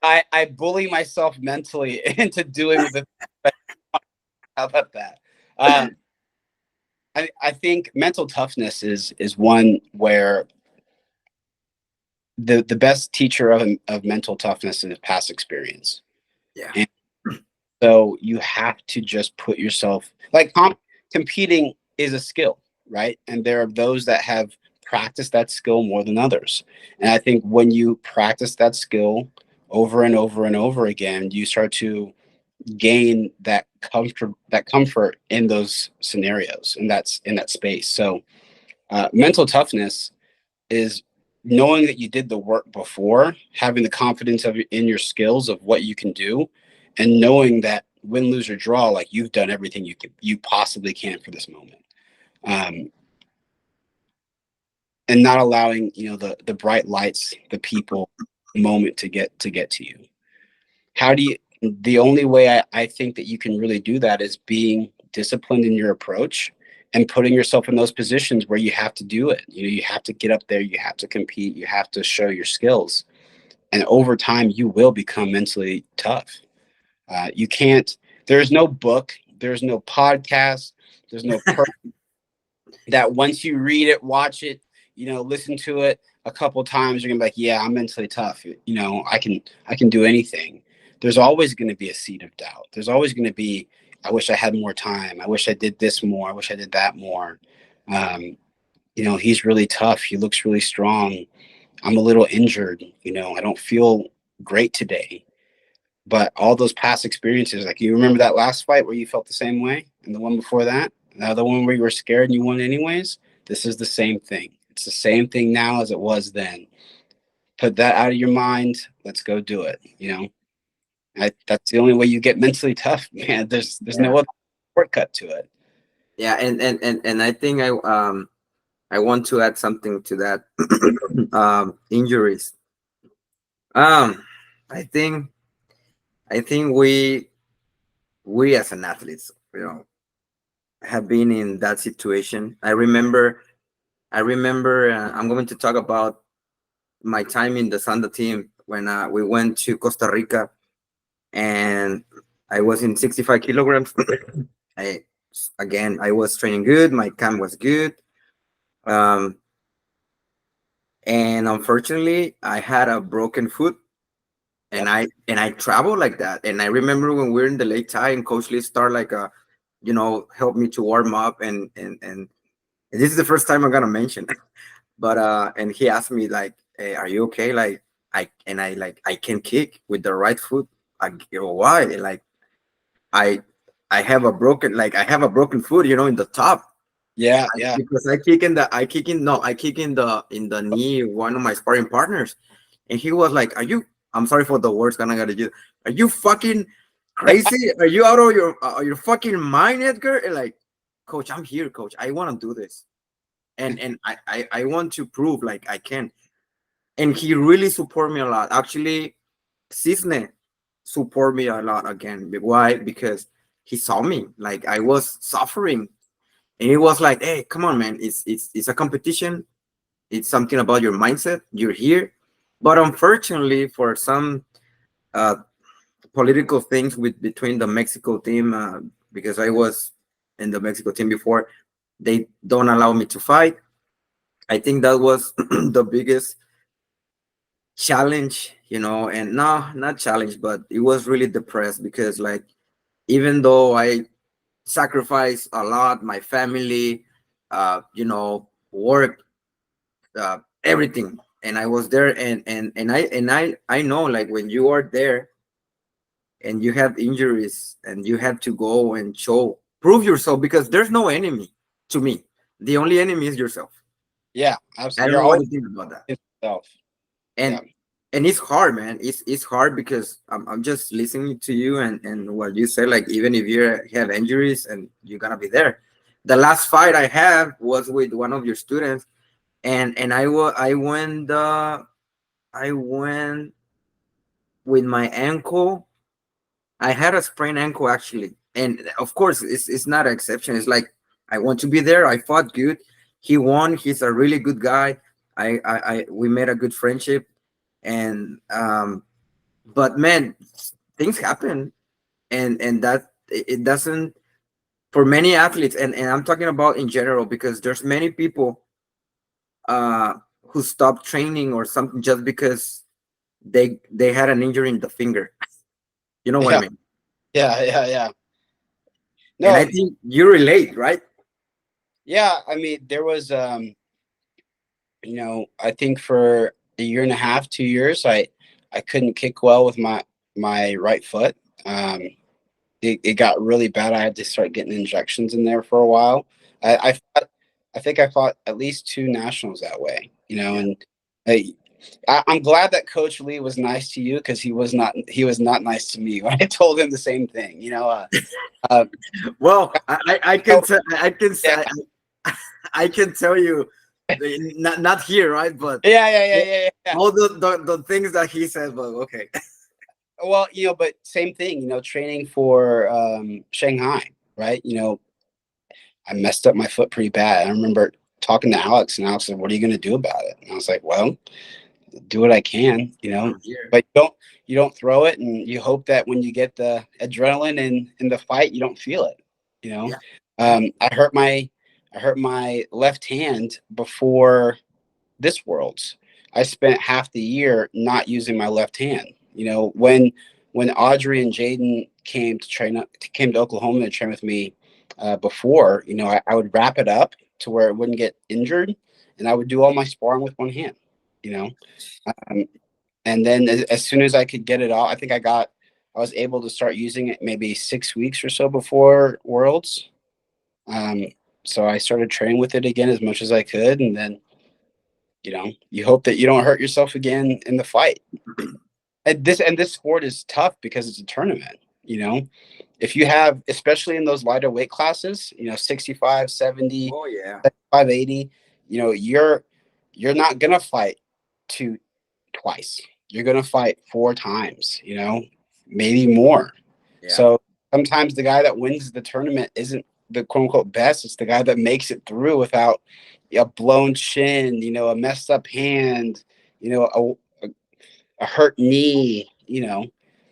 I bully myself mentally into doing the. How about that? I think mental toughness is one where the best teacher of mental toughness is past experience. Yeah. And so you have to just put yourself, like, competing is a skill, right? And there are those that have practice that skill more than others. And I think when you practice that skill over and over and over again, you start to gain that comfort in those scenarios, and that's in that space. So mental toughness is knowing that you did the work before, having the confidence in your skills of what you can do, and knowing that win, lose, or draw, like you've done everything you possibly can for this moment. Um, and not allowing, the bright lights, the people, moment to get to you. How do you The only way I think that you can really do that is being disciplined in your approach and putting yourself in those positions where you have to do it. You have to get up there, you have to compete, you have to show your skills. And over time, you will become mentally tough. You can't, there's no book, there's no podcast, there's no that once you read it, watch it, listen to it a couple times, you're gonna be like, yeah, I'm mentally tough. I can do anything. There's always going to be a seed of doubt. There's always going to be, I wish I had more time. I wish I did this more. I wish I did that more. He's really tough. He looks really strong. I'm a little injured. I don't feel great today. But all those past experiences, like you remember that last fight where you felt the same way, and the one before that, the other one where you were scared and you won anyways. This is the same thing. It's the same thing now as it was then. Put that out of your mind. Let's go do it. That's the only way you get mentally tough, man. There's Yeah. no other shortcut to it. Yeah, and I think I want to add something to that. Injuries. Um, I think we as an athletes, have been in that situation. I remember. I'm going to talk about my time in the Sanda team when we went to Costa Rica, and I was in 65 kilograms. I I was training good. My camp was good. Um, and unfortunately, I had a broken foot, and Yep. I traveled like that. And I remember when we were in the Lei Tai, and Coach Lee started like help me to warm up, and this is the first time I'm gonna mention, but and he asked me like, hey, "Are you okay?" Like I can kick with the right foot. I go, why? Like I I have a broken foot, in the top. Yeah, yeah. Because I kick in the knee of one of my sparring partners, and he was like, "Are you?" I'm sorry for the words, gonna gotta do. Are you fucking crazy? Are you out of your fucking mind, Edgar? And like, coach, I'm here, coach. I want to do this, and I want to prove like I can. And he really support me a lot. Actually, Cisne support me a lot again. Why? Because he saw me like I was suffering, and he was like, "Hey, come on, man! It's a competition. It's something about your mindset. You're here." But unfortunately, for some uh, political things with between the Mexico team, because I was in the Mexico team before, they don't allow me to fight. I think that was the biggest challenge, and no, not challenge, but it was really depressed because, like, even though I sacrificed a lot, my family, work, everything, and I was there, and I know, like, when you are there and you have injuries and you have to go and prove yourself, because there's no enemy to me. The only enemy is yourself. Yeah, I absolutely. don't You're know what always you think about that. yourself. Yeah. and and it's hard, man. It's hard because I'm just listening to you and what you said, like, even if you have injuries and you're gonna be there. The last fight I had was with one of your students, and I went with my ankle. I had a sprained ankle, actually, and of course it's not an exception. It's like, I want to be there. I fought good. He won. He's a really good guy. We made a good friendship, and but man, things happen, and that it doesn't, for many athletes, and I'm talking about in general, because there's many people uh who stop training or something just because they had an injury in the finger. You know what I Yeah. mean? Yeah. Yeah. Yeah. And I No. think you relate, right? Yeah. I mean, there was I think for a year and a half, 2 years, I couldn't kick well with my right foot. Um, it got really bad. I had to start getting injections in there for a while. I think I fought at least two nationals that way, Yeah. and I'm glad that Coach Lee was nice to you, because he was not nice to me when I told him the same thing. Uh, Well, I can oh, tell yeah, I can tell you, not here, right? But yeah, yeah, yeah, yeah, yeah. all the things that he said. But okay. Well, but same thing. Training for Shanghai, right? I messed up my foot pretty bad. I remember talking to Alex, and Alex said, "What are you going to do about it?" And I was like, "Well, do what I can, I'm here. but you don't throw it, and you hope that when you get the adrenaline in the fight, you don't feel it. You know, Yeah. Yeah. I hurt my left hand before this Worlds. I spent half the year not using my left hand. When Audrey and Jaden came to Oklahoma to train with me before, I would wrap it up to where it wouldn't get injured, and I would do all my sparring with one hand. You know, um, and then as soon as I could get it off, I was able to start using it maybe 6 weeks or so before Worlds. Um, so I started training with it again as much as I could, and then you hope that you don't hurt yourself again in the fight. And this sport is tough because it's a tournament. If you have, especially in those lighter weight classes, 65, 70, Oh yeah. 580, you're not gonna fight twice. You're gonna fight 4 times, maybe more. Yeah. So sometimes the guy that wins the tournament isn't the quote unquote best. It's the guy that makes it through without a blown shin, a messed up hand, a hurt knee. You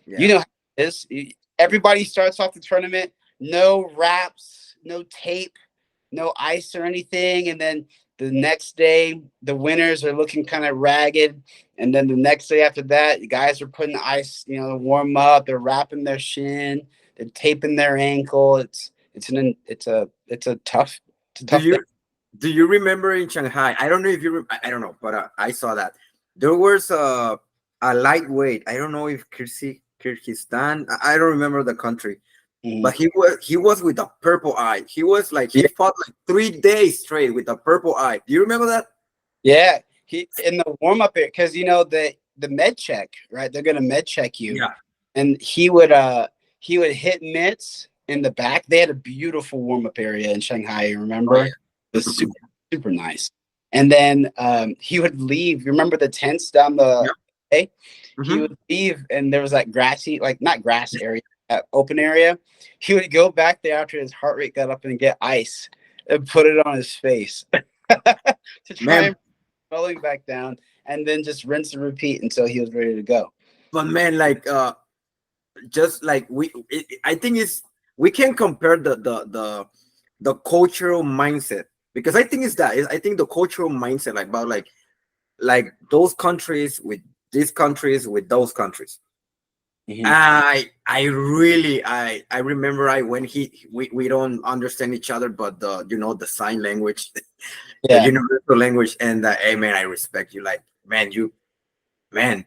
Yeah. know how it is. Everybody starts off the tournament, no wraps, no tape, no ice or anything, and then the next day the winners are looking kind of ragged, and then the next day after that, the guys are putting ice, to warm up. They're wrapping their shin, they're taping their ankle. It's a Do tough you thing. do you remember in Shanghai? I don't know if you. I don't know, but I saw that there was a lightweight. I don't know if Kyrgyzstan. I don't remember the country, Mhm. but he was with a purple eye. He was like he Yeah, fought like 3 days straight with a purple eye. Do you remember that? yeah. He in the warm up here, because the med check, right? They're gonna med check you, Yeah. and he would hit mitts in the back. They had a beautiful warm up area in Shanghai. You Oh remember? yeah. It was super super nice. And then he would leave. You remember the tents down the Yeah. way? He Hmm. would leave, and there was that grassy, like not grass area, that open area. He would go back there after his heart rate got up and get ice and put it on his face to try Man, and rolling back down, and then just rinse and repeat until he was ready to go. but man, like just like I think it's we can compare the cultural mindset because I think it's that I think the cultural mindset like about like those countries with these countries with those countries. Mhm. I really I remember I when we don't understand each other, but the sign language, the Yeah, universal language, and hey man, I respect you. Like man,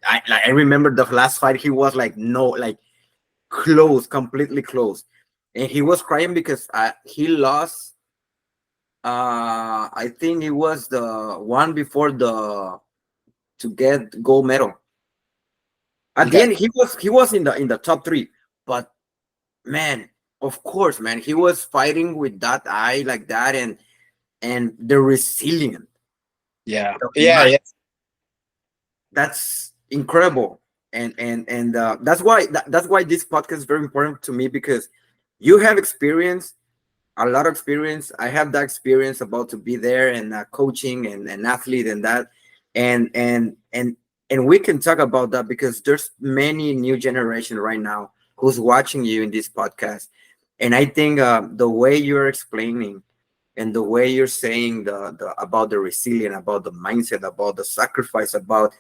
I remember the last fight he was like no like close, completely close, and he was crying because he lost. I think it was the one before the to get gold medal. At the okay. end, he was in the top three, but man, of course, man, he was fighting with that eye like that, and the resilient, Yeah, the yeah, mind, yeah. that's incredible, and that's why this podcast is very important to me because you have experience, a lot of experience. I have that experience about to be there and coaching and an athlete and that, and and and and we can talk about that because there's many new generation right now who's watching you in this podcast, and I think the way you're explaining and the way you're saying the about the resilient, about the mindset, about the sacrifice, about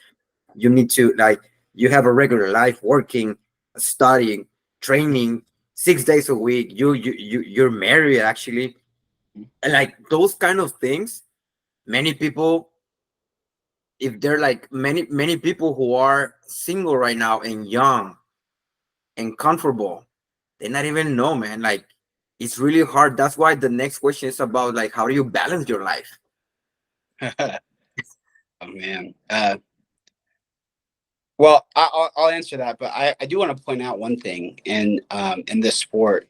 you need to like you have a regular life working, studying, training 6 days a week, you're married actually, and like those kind of things many people if there are like many people who are single right now and young and comfortable, they not even know, man. Like it's really hard. That's why the next question is about like how do you balance your life? Oh man. Well, I'll answer that, but I do want to point out one thing in this sport.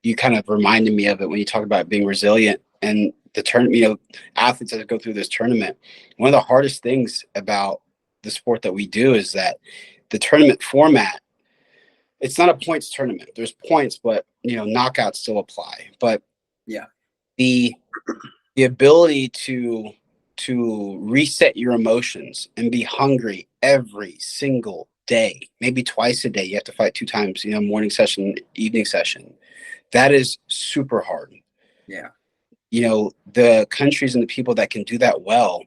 You kind of reminded me of it when you talk about being resilient and the turn. Athletes that go through this tournament. One of the hardest things about the sport that we do is that the tournament format. It's not a points tournament. There's points, but knockouts still apply. But Yeah. the the ability to reset your emotions and be hungry every single day, maybe twice a day. You have to fight 2 times, morning session, evening session. That is super hard. Yeah. The countries and the people that can do that well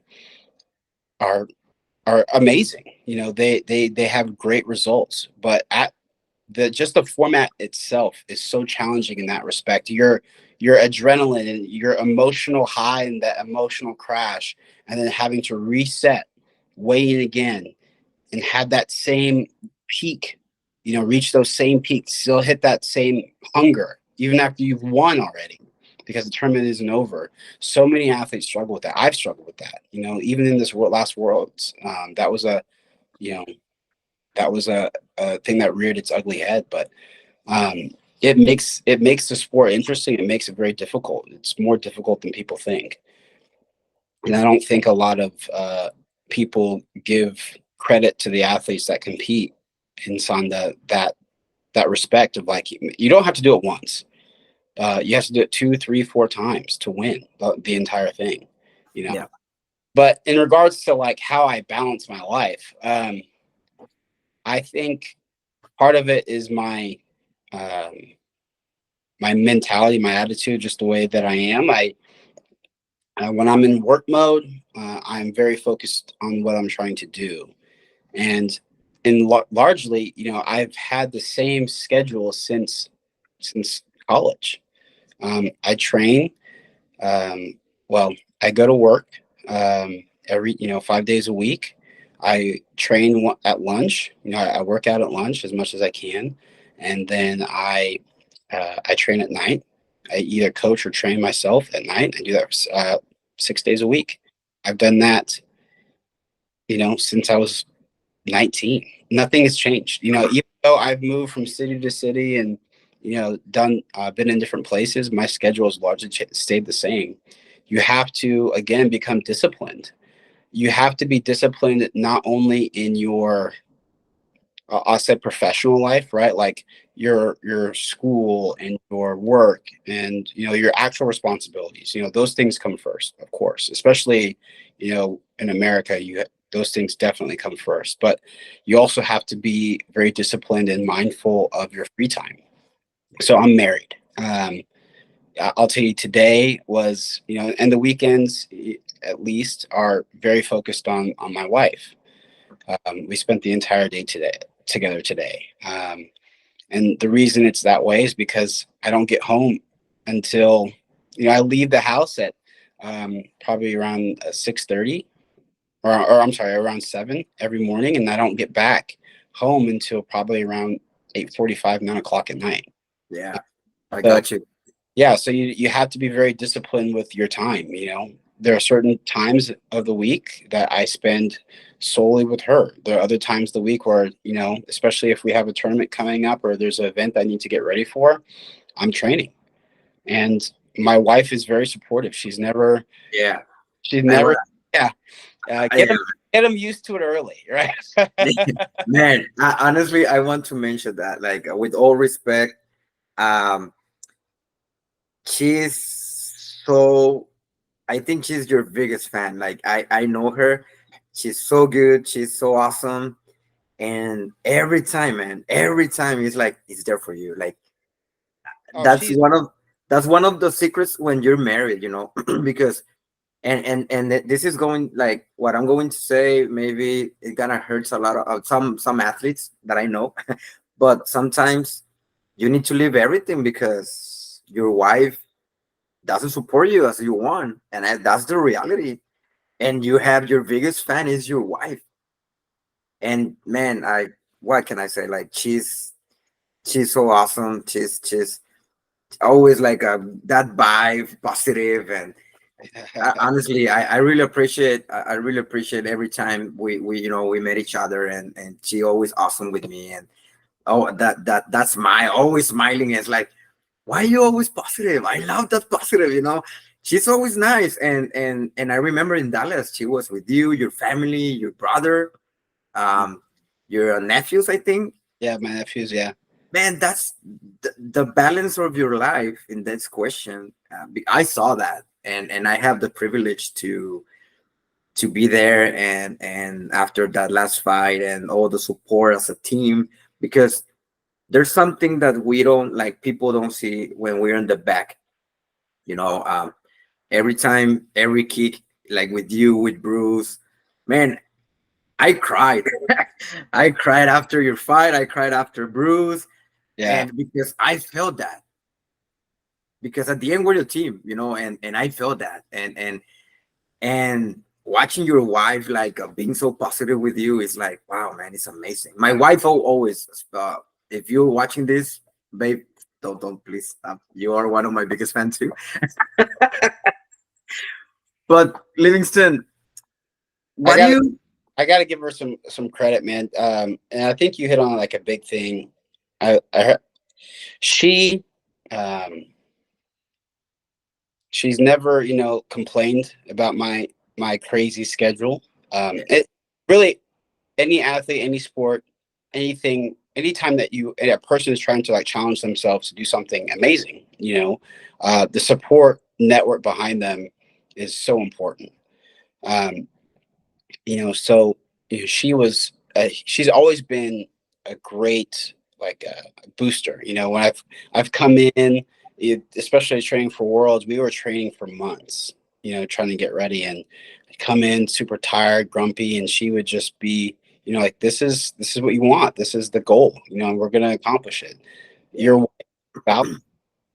are amazing. They have great results, but at the format itself is so challenging in that respect. Your adrenaline and your emotional high and that emotional crash, and then having to reset, weigh in again, and have that same peak, reach those same peaks, still hit that same hunger, even after you've won already, because the tournament isn't over. So many athletes struggle with that. I've struggled with that. Even in this last Worlds, that was you know, a thing that reared its ugly head, but um, it makes the sport interesting. It makes it very difficult. It's more difficult than people think, and I don't think a lot of people give credit to the athletes that compete in Sonda that respect of like you don't have to do it once. You have to do it 2, 3, 4 times to win the entire thing. You know. Yeah. But in regards to like how I balance my life, I think part of it is um, my mentality, my attitude, just the way that I am. When I'm in work mode, I'm very focused on what I'm trying to do, and largely, I've had the same schedule since college. I train. Um, well, I go to work every 5 days a week. I train at lunch. I work out at lunch as much as I can, and then I train at night. I either coach or train myself at night. I do that 6 days a week. I've done that, since I was 19. Nothing has changed. Even though I've moved from city to city and been in different places, my schedule has largely stayed the same. You have to again become disciplined. You have to be disciplined not only in your I'll say professional life, right? Like your school and your work and your actual responsibilities. Those things come first, of course. Especially, in America, those things definitely come first. But you also have to be very disciplined and mindful of your free time. So I'm married. I'll tell you, today was and the weekends at least are very focused on my wife. We spent the entire day together today. And the reason it's that way is because I don't get home until, I leave the house at probably around 6:30 or I'm sorry, around 7 every morning. And I don't get back home until probably around 8:45, 9 o'clock at night. Yeah. I So got you. yeah, so you have to be very disciplined with your time. There are certain times of the week that I spend solely with her. There are other times of the week where, especially if we have a tournament coming up or there's an event I need to get ready for, I'm training. And my wife is very supportive. Yeah. She's I never, yeah, I get them used to it early, right? man, honestly, I want to mention that, like, with all respect, um, she's so. I think she's your biggest fan. Like, I know her. She's so good. She's so awesome. And every time, man, every time it's like it's there for you. Like Oh, that's she's, one of that's one of the secrets when you're married, because this is going like what I'm going to say. Maybe it gonna hurts a lot of some athletes that I know, but sometimes you need to leave everything because your wife doesn't support you as you want, and that's the reality. and you have your biggest fan is your wife. And man, I what can I say? Like she's so awesome. She's always like that vibe, positive, and honestly, I really appreciate I really appreciate every time we we met each other, and she always awesome with me. And oh, that smile, always smiling, is like, why are you always positive? I love that positive. She's always nice. And I remember in Dallas, she was with you, your family, your brother, um your nephews, I think. Yeah, my nephews. Yeah. Man, that's the balance of your life in this question. I saw that, and I have the privilege to be there, and after that last fight and all the support as a team, because there's something that we don't like, people don't see when we're in the back. you know um every time, every kick, like with you, with Bruce, man, I cried. I cried after your fight, I cried after Bruce, Yeah. and because I felt that, because at the end we're the team, and I felt that, and watching your wife like being so positive with you is like, wow, man, it's amazing. My wife always, if you're watching this, babe, don't please stop. You are one of my biggest fans too. But Livingston, I what do got you? I got to give her some credit, man. And I think you hit on like a big thing. I heard she um she's never, complained about my crazy schedule. It really, any athlete, any sport, anything, anytime that a person is trying to like challenge themselves to do something amazing, the support network behind them is so important. Um, so she's always been a great like booster. When I've come in, especially training for Worlds, we were training for months, trying to get ready, and I'd come in super tired, grumpy, and she would just be, like, this is what you want, this is the goal, and we're gonna accomplish it. Yeah. Your about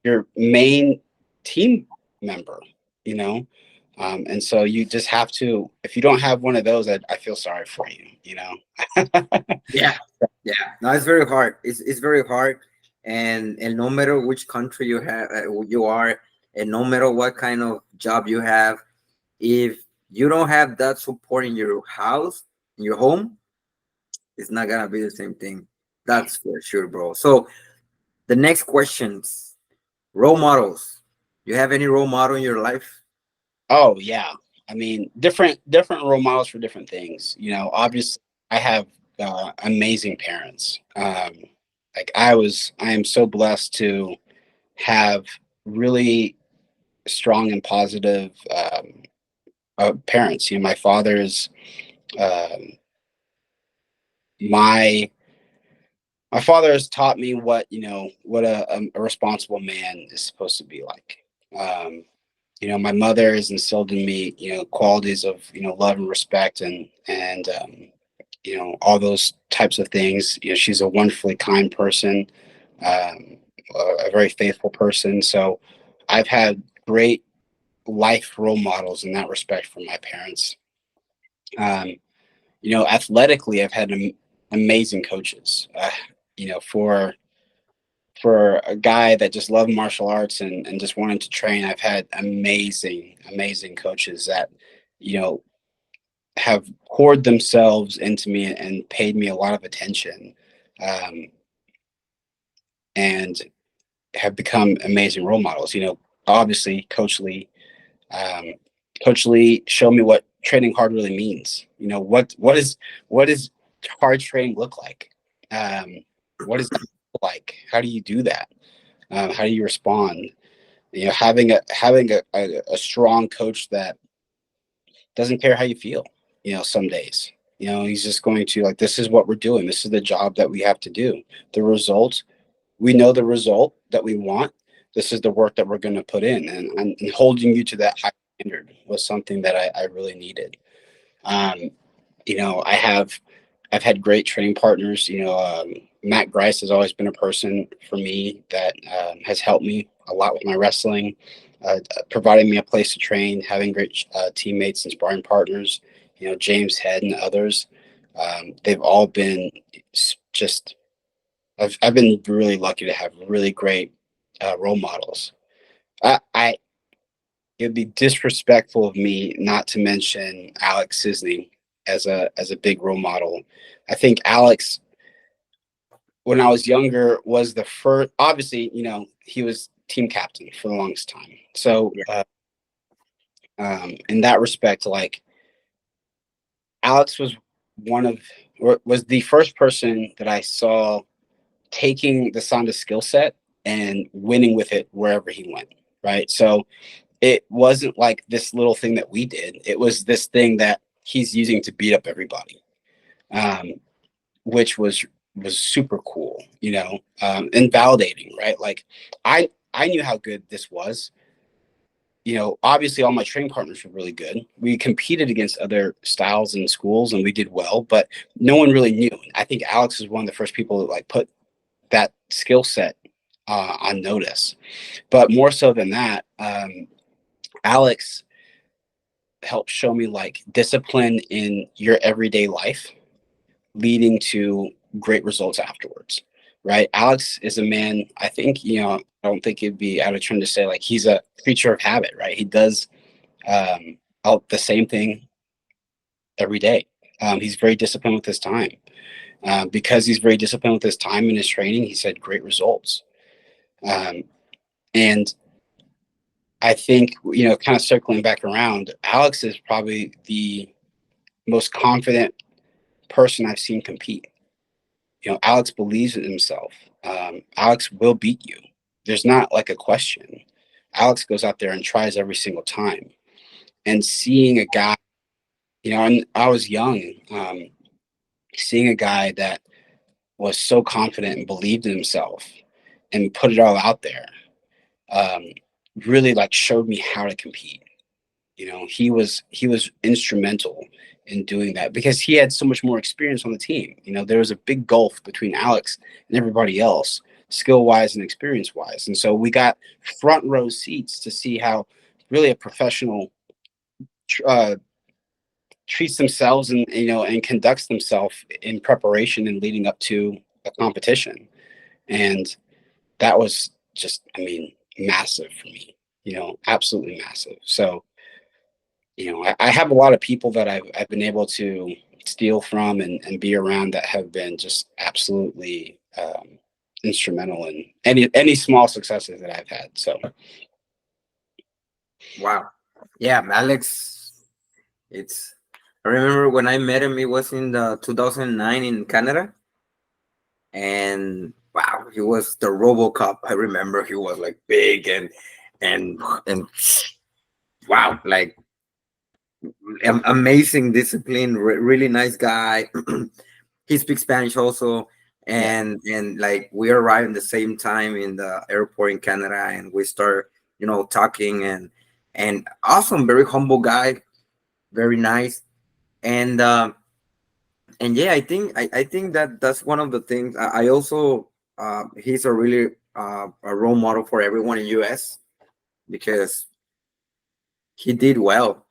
your main team member, you know. And so you just have to, if you don't have one of those, I feel sorry for you. Yeah, yeah. No, it's very hard. It's very hard, and no matter which country you are, and no matter what kind of job you have, if you don't have that support in your house, in your home, it's not gonna be the same thing. That's for sure, bro. So the next questions, role models. You have any role model in your life? Oh yeah, I mean, different role models for different things. Obviously, I have amazing parents. Like I am so blessed to have really strong and positive parents. My father's um, my my father has taught me what a responsible man is supposed to be like. Um, my mother has instilled in me qualities of love and respect, and all those types of things. She's a wonderfully kind person, um, a very faithful person. So I've had great life role models in that respect from my parents. Um, Athletically, I've had amazing coaches. For a guy that just loved martial arts and just wanted to train, I've had amazing coaches that, you know, have poured themselves into me and paid me a lot of attention, um, and have become amazing role models. Obviously, um, Coach Lee showed me what training hard really means. What is hard training look like? Um, what is that look like? How do you do that? How do you respond? Having a strong coach that doesn't care how you feel. Some days, he's just going to, like, this is what we're doing. This is the job that we have to do. The result, we know the result that we want. This is the work that we're going to put in, and holding you to that high standard was something that I really needed. Um, I've had great training partners. Matt Grice has always been a person for me that has helped me a lot with my wrestling. providing me a place to train, having great teammates and sparring partners, James Head and others. They've all been just, I've been really lucky to have really great role models. It'd be disrespectful of me not to mention Alex Sisney as a big role model. I think Alex, when I was younger, was the first. Obviously, he was team captain for the longest time. So, in that respect, like Alex was the first person that I saw taking the Sanda skill set and winning with it wherever he went. Right. So it wasn't like this little thing that we did. It was this thing that he's using to beat up everybody, which was super cool, and validating, right? Like I knew how good this was. Obviously all my training partners were really good. We competed against other styles and schools and we did well, but no one really knew. I think Alex is one of the first people that like put that skill set on notice. But more so than that, Alex helped show me like discipline in your everyday life leading to great results afterwards, right? Alex is a man, I think, I don't think it'd be out of turn to say like he's a creature of habit, right? He does the same thing every day. He's very disciplined with his time. Because he's very disciplined with his time and his training, he's had great results. And I think, kind of circling back around, Alex is probably the most confident person I've seen compete. Alex believes in himself. Alex will beat you. There's not like a question. Alex goes out there and tries every single time. And seeing a guy, and I was young, seeing a guy that was so confident and believed in himself and put it all out there, really like showed me how to compete. He was instrumental in doing that because he had so much more experience on the team. There was a big gulf between Alex and everybody else, skill wise and experience wise. And so we got front row seats to see how really a professional treats themselves and conducts themselves in preparation and leading up to a competition. And that was just, massive for me, absolutely massive. So, I have a lot of people that I've been able to steal from and be around that have been just absolutely instrumental in any small successes that I've had. So, Wow. Yeah, Alex, I remember when I met him, it was in the 2009 in Canada. And wow, he was the RoboCop. I remember he was like big and wow, like amazing discipline, really nice guy. He speaks Spanish also, yeah. and like we arrived at the same time in the airport in Canada, and we start, talking and awesome, very humble guy, very nice, and yeah, I think that that's one of the things. I also he's a really a role model for everyone in US because he did well.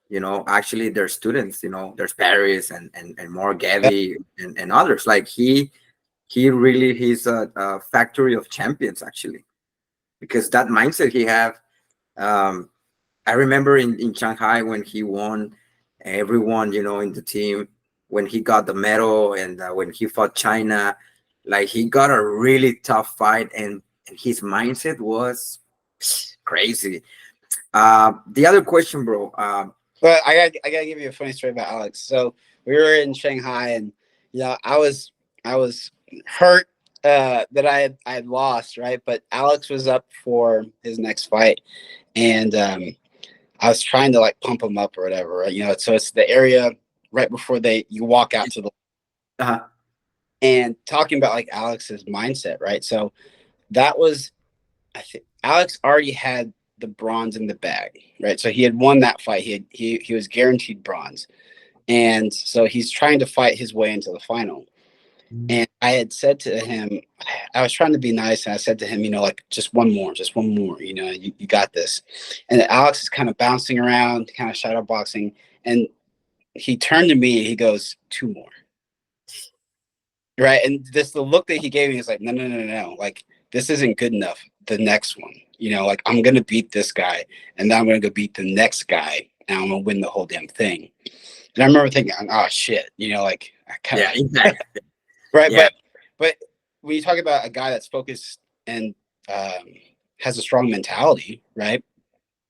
Actually, their students, there's Paris and more Gabby and others. Like he really he's a factory of champions actually because that mindset he have. Um, I remember in Shanghai when he won, everyone in the team when he got the medal and when he fought China, like he got a really tough fight and his mindset was crazy. The other question, bro. But I gotta give you a funny story about Alex. So we were in Shanghai, and I was hurt that I had lost, right? But Alex was up for his next fight, and I was trying to like pump him up or whatever, right? So it's the area right before you walk out to the uh, and talking about like Alex's mindset, right? So that was, I think Alex already had the bronze in the bag, right? So he had won that fight. He was guaranteed bronze. And so he's trying to fight his way into the final. And I had said to him, I was trying to be nice, and I said to him, like, just one more, you got this. And Alex is kind of bouncing around, kind of shadow boxing, and he turned to me, he goes, two more. Right. And the look that he gave me is like, no. Like, this isn't good enough. The next one, like, I'm going to beat this guy, and then I'm going to go beat the next guy, and I'm going to win the whole damn thing. And I remember thinking, oh shit, like, I kind of, Yeah, exactly. right. Yeah, But when you talk about a guy that's focused and has a strong mentality, right?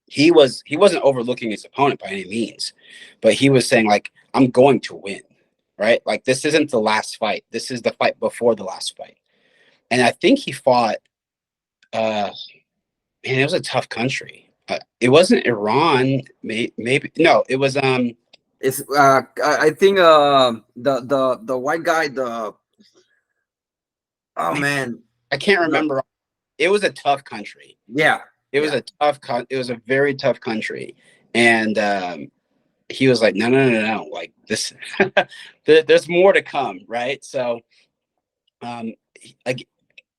He wasn't overlooking his opponent by any means, but he was saying, like, I'm going to win, right? Like, this isn't the last fight. This is the fight before the last fight. And I think he fought, man, it was a tough country. It wasn't Iran, maybe. No, it was, it's I think the white guy, the oh man, man, I can't remember. It was a tough country. yeah, It was yeah, it was a very tough country. And he was like, no. Like, this, there's more to come, right? So, like,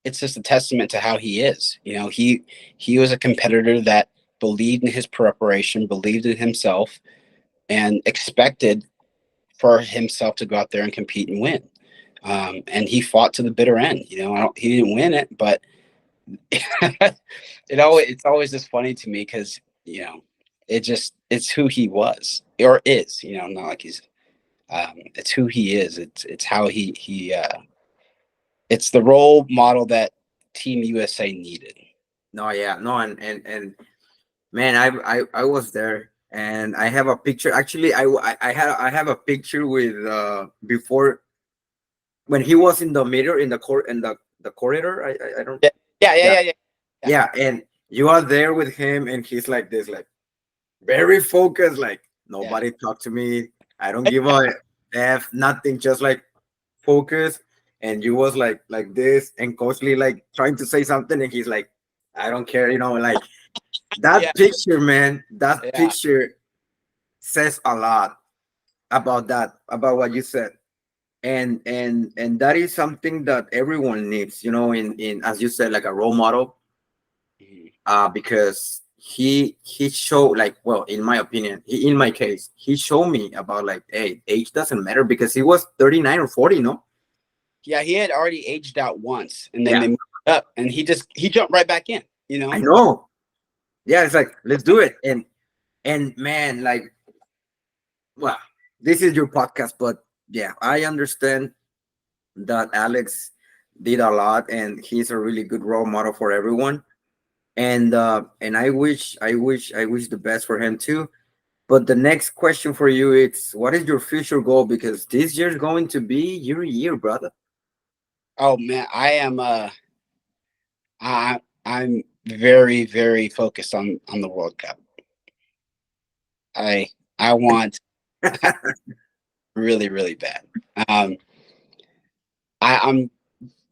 it's just a testament to how he is. He was a competitor that believed in his preparation, believed in himself, and expected for himself to go out there and compete and win. And he fought to the bitter end. He didn't win it, but it's always just funny to me because it's who he was or is. Not like he's. It's who he is. It's how he. It's the role model that Team USA needed. no, yeah, no, and man, I was there, and I have a picture. Actually, I have a picture with before when he was in the mirror in the court in the corridor. I don't. Yeah, yeah, yeah, Yeah, yeah, yeah. Yeah. yeah, and you are there with him, and he's like this, like very focused, like Yeah. nobody talk to me. I don't give a f, nothing, just like focus. And you was like this, and Coachley like trying to say something, and he's like, I don't care, like that Yeah, picture, man. That yeah, picture says a lot about about what you said. And that is something that everyone needs, in as you said, like a role model, mhm. because he showed, like, well, in my opinion, in my case, he showed me about, like, hey, age doesn't matter, because he was 39 or 40, no? Yeah. He had already aged out once, and then Yeah, they moved up, and he jumped right back in. I know. Yeah, it's like, let's do it. And man, like, well, this is your podcast, but yeah, I understand that Alex did a lot, and he's a really good role model for everyone. And I wish the best for him too. But the next question for you, it's, what is your future goal? Because this year's going to be your year, brother. Oh man, I'm very, very focused on the World Cup. I want really, really bad. Um, I'm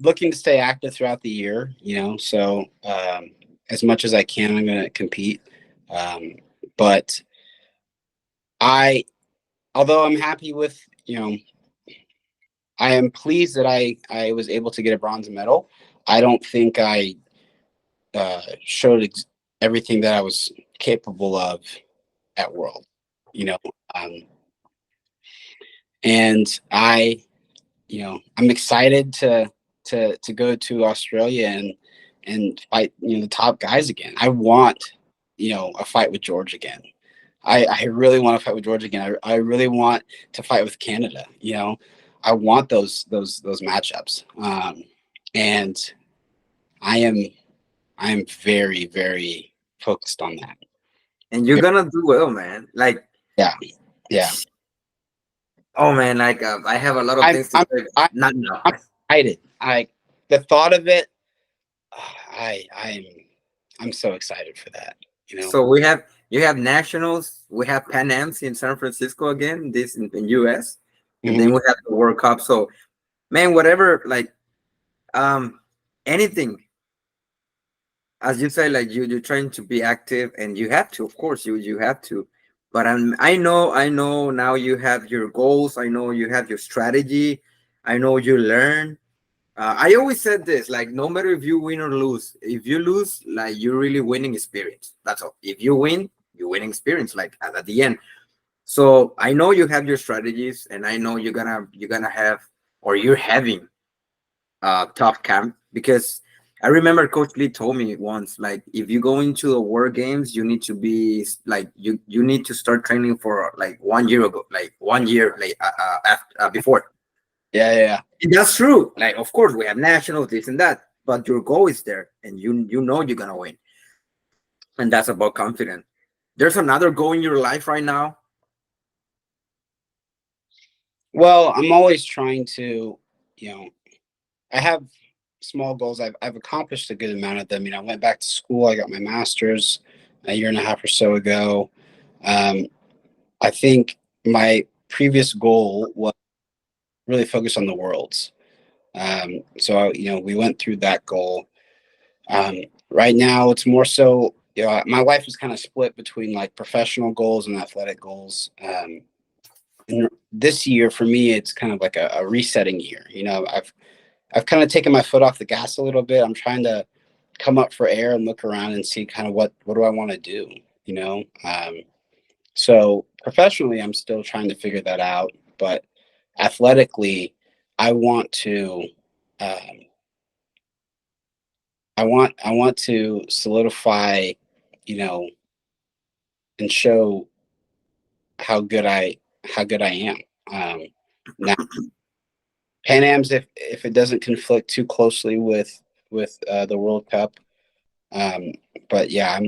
looking to stay active throughout the year, so as much as I can, I'm going to compete. Um, but I, although I'm happy with, I am pleased that I was able to get a bronze medal. I don't think I showed everything that I was capable of at World, you know, um, and I'm excited to go to Australia and fight, the top guys again. I want, a fight with George again. I really want to fight with George again. I really want to fight with Canada. I want those matchups. And I am I am very, very focused on that. And you're gonna do well, man. Like, Yeah, yeah. oh man, like, I have a lot of I'm things to I'm say. I, Not now. I'm excited. The thought of it. I'm so excited for that. So you have nationals, we have Pan Am's in San Francisco again, this in US, and Mhm. then we have the World Cup. So, man, whatever, like, um anything, as you say, like, you're trying to be active, and you have to, of course, you have to. But I know now you have your goals. I know you have your strategy. I know you learn. I always said this, like, no matter if you win or lose, if you lose, like, you're really winning experience. That's all. If you win, you win experience, like at the end. So I know you have your strategies, and I know you're gonna have, or you're having, tough camp, because I remember Coach Lee told me once, like, if you go into the World Games, you need to be like, you need to start training for like 1 year ago, like 1 year, like, before. Yeah, yeah. And that's true. Like, of course, we have nationals, this and that, but your goal is there, and you know you're gonna win, and that's about confidence. There's another goal in your life right now. Well, I'm always trying to, you know, I have small goals. I've accomplished a good amount of them. I went back to school. I got my master's a year and a half or so ago. Um, I think my previous goal was really focus on the worlds. So we went through that goal. Um, right now, it's more so. My life is kind of split between like professional goals and athletic goals. And this year for me, it's kind of like a resetting year. I've kind of taken my foot off the gas a little bit. I'm trying to come up for air and look around and see kind of what do I want to do. You know, so professionally, I'm still trying to figure that out. But athletically, I want to. Um, I want to solidify, you know, and show how good I am. Now Pan Am's, if it doesn't conflict too closely with the World Cup, um, but yeah,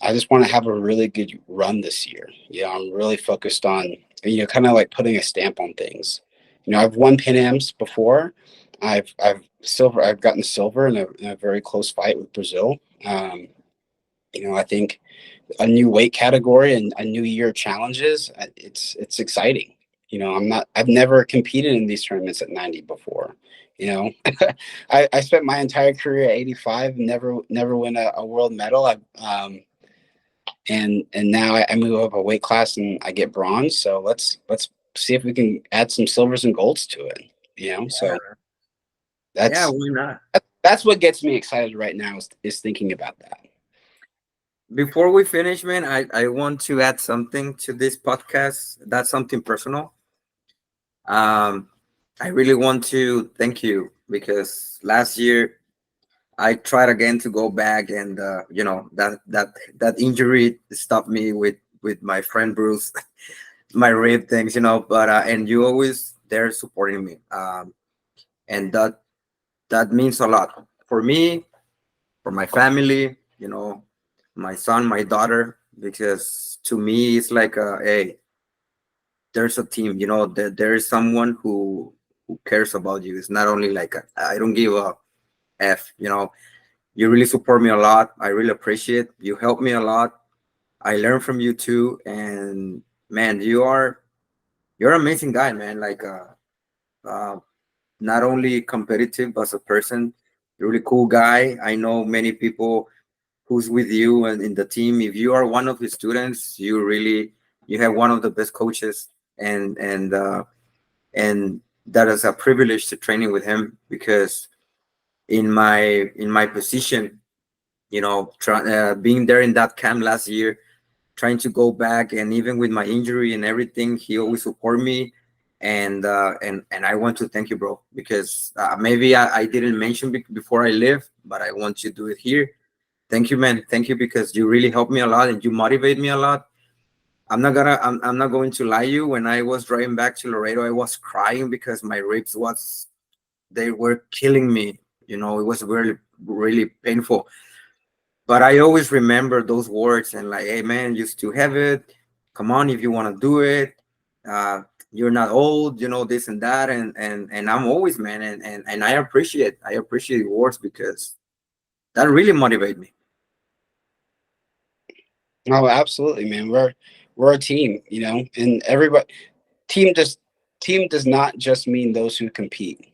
I just want to have a really good run this year. I'm really focused on kind of like putting a stamp on things. I've won Pan Am's before. I've gotten silver in a very close fight with Brazil. I think a new weight category and a new year of challenges. It's exciting. I've never competed in these tournaments at 90 before. I spent my entire career at 85, never win a world medal. And now I move up a weight class and I get bronze. So let's see if we can add some silvers and golds to it. So Yeah, that's why not? that's what gets me excited right now is thinking about that. Before we finish, man, I want to add something to this podcast. That's something personal. Um, I really want to thank you, because last year I tried again to go back, and that injury stopped me with my friend Bruce, my rib things, But and you always there supporting me, and that means a lot for me, for my family, my son, my daughter, because to me it's like, hey, there's a team, there is someone who cares about you. It's not only like I don't give a f. You really support me a lot. I really appreciate. You help me a lot. I learn from you too, and man, you're an amazing guy, man. Like, uh not only competitive but as a person, you're a really cool guy. I know many people who's with you and in the team. If you are one of the students, you have one of the best coaches, and that is a privilege to training with him, because in my position, being there in that camp last year, trying to go back, and even with my injury and everything, he always support me. And I want to thank you, bro, because maybe I didn't mention before I leave, but I want to do it here. Thank you, man. Thank you, because you really helped me a lot and you motivate me a lot. I'm not going to lie you. When I was driving back to Laredo, I was crying because my ribs was they were killing me. It was really, really painful. But I always remember those words, and like, hey man, you still have it. Come on, if you want to do it. You're not old, this and that, and I'm always, man, and I appreciate your words, because that really motivate me. Oh, absolutely, man. We're a team, and everybody team just team does not just mean those who compete.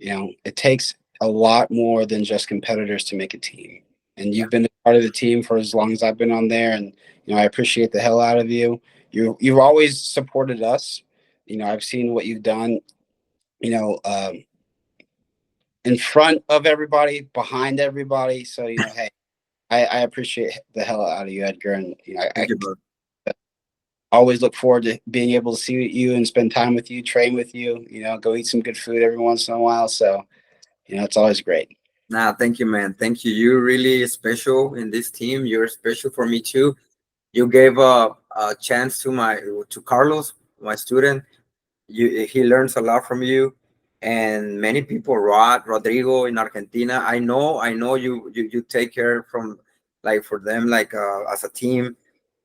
It takes a lot more than just competitors to make a team. And Yeah. you've been a part of the team for as long as I've been on there, and I appreciate the hell out of you. You've always supported us. I've seen what you've done you know, in front of everybody, behind everybody. So, hey, I appreciate the hell out of you, Edgar. And, I Thank you, bro. always look forward to being able to see you and spend time with you, train with you, go eat some good food every once in a while. So, it's always great. Nah, thank you, man. Thank you. You're really special in this team. You're special for me too. You gave a chance to my to Carlos, my student. He learns a lot from you, and many people. Rodrigo in Argentina. I know you take care from like for them like as a team.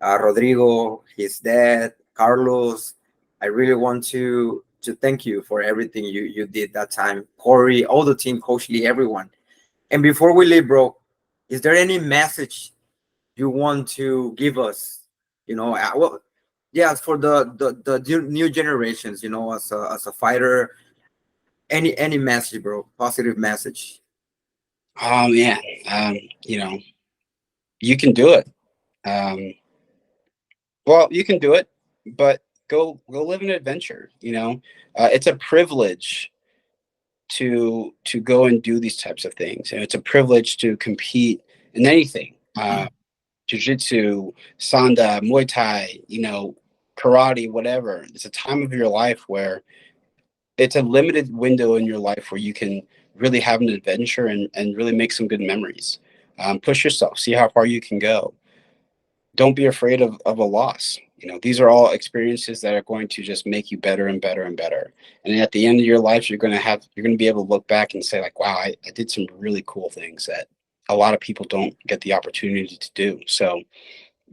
Rodrigo, his dad, Carlos. I really want to thank you for everything you did that time. Corey, all the team, Coach Lee, everyone. And before we leave, bro, is there any message you want to give us? Well, yeah, for the new generations, as a fighter, any message, bro, positive message. Oh man, um, you know, you can do it. Um, well, you can do it, but go live an adventure. It's a privilege to go and do these types of things, and it's a privilege to compete in anything. Jiu-jitsu, sanda, Muay Thai, karate, whatever. It's a time of your life where it's a limited window in your life where you can really have an adventure and really make some good memories. Push yourself, see how far you can go. Don't be afraid of a loss. These are all experiences that are going to just make you better and better and better. And at the end of your life, you're going to be able to look back and say like, wow, I did some really cool things that a lot of people don't get the opportunity to do. So,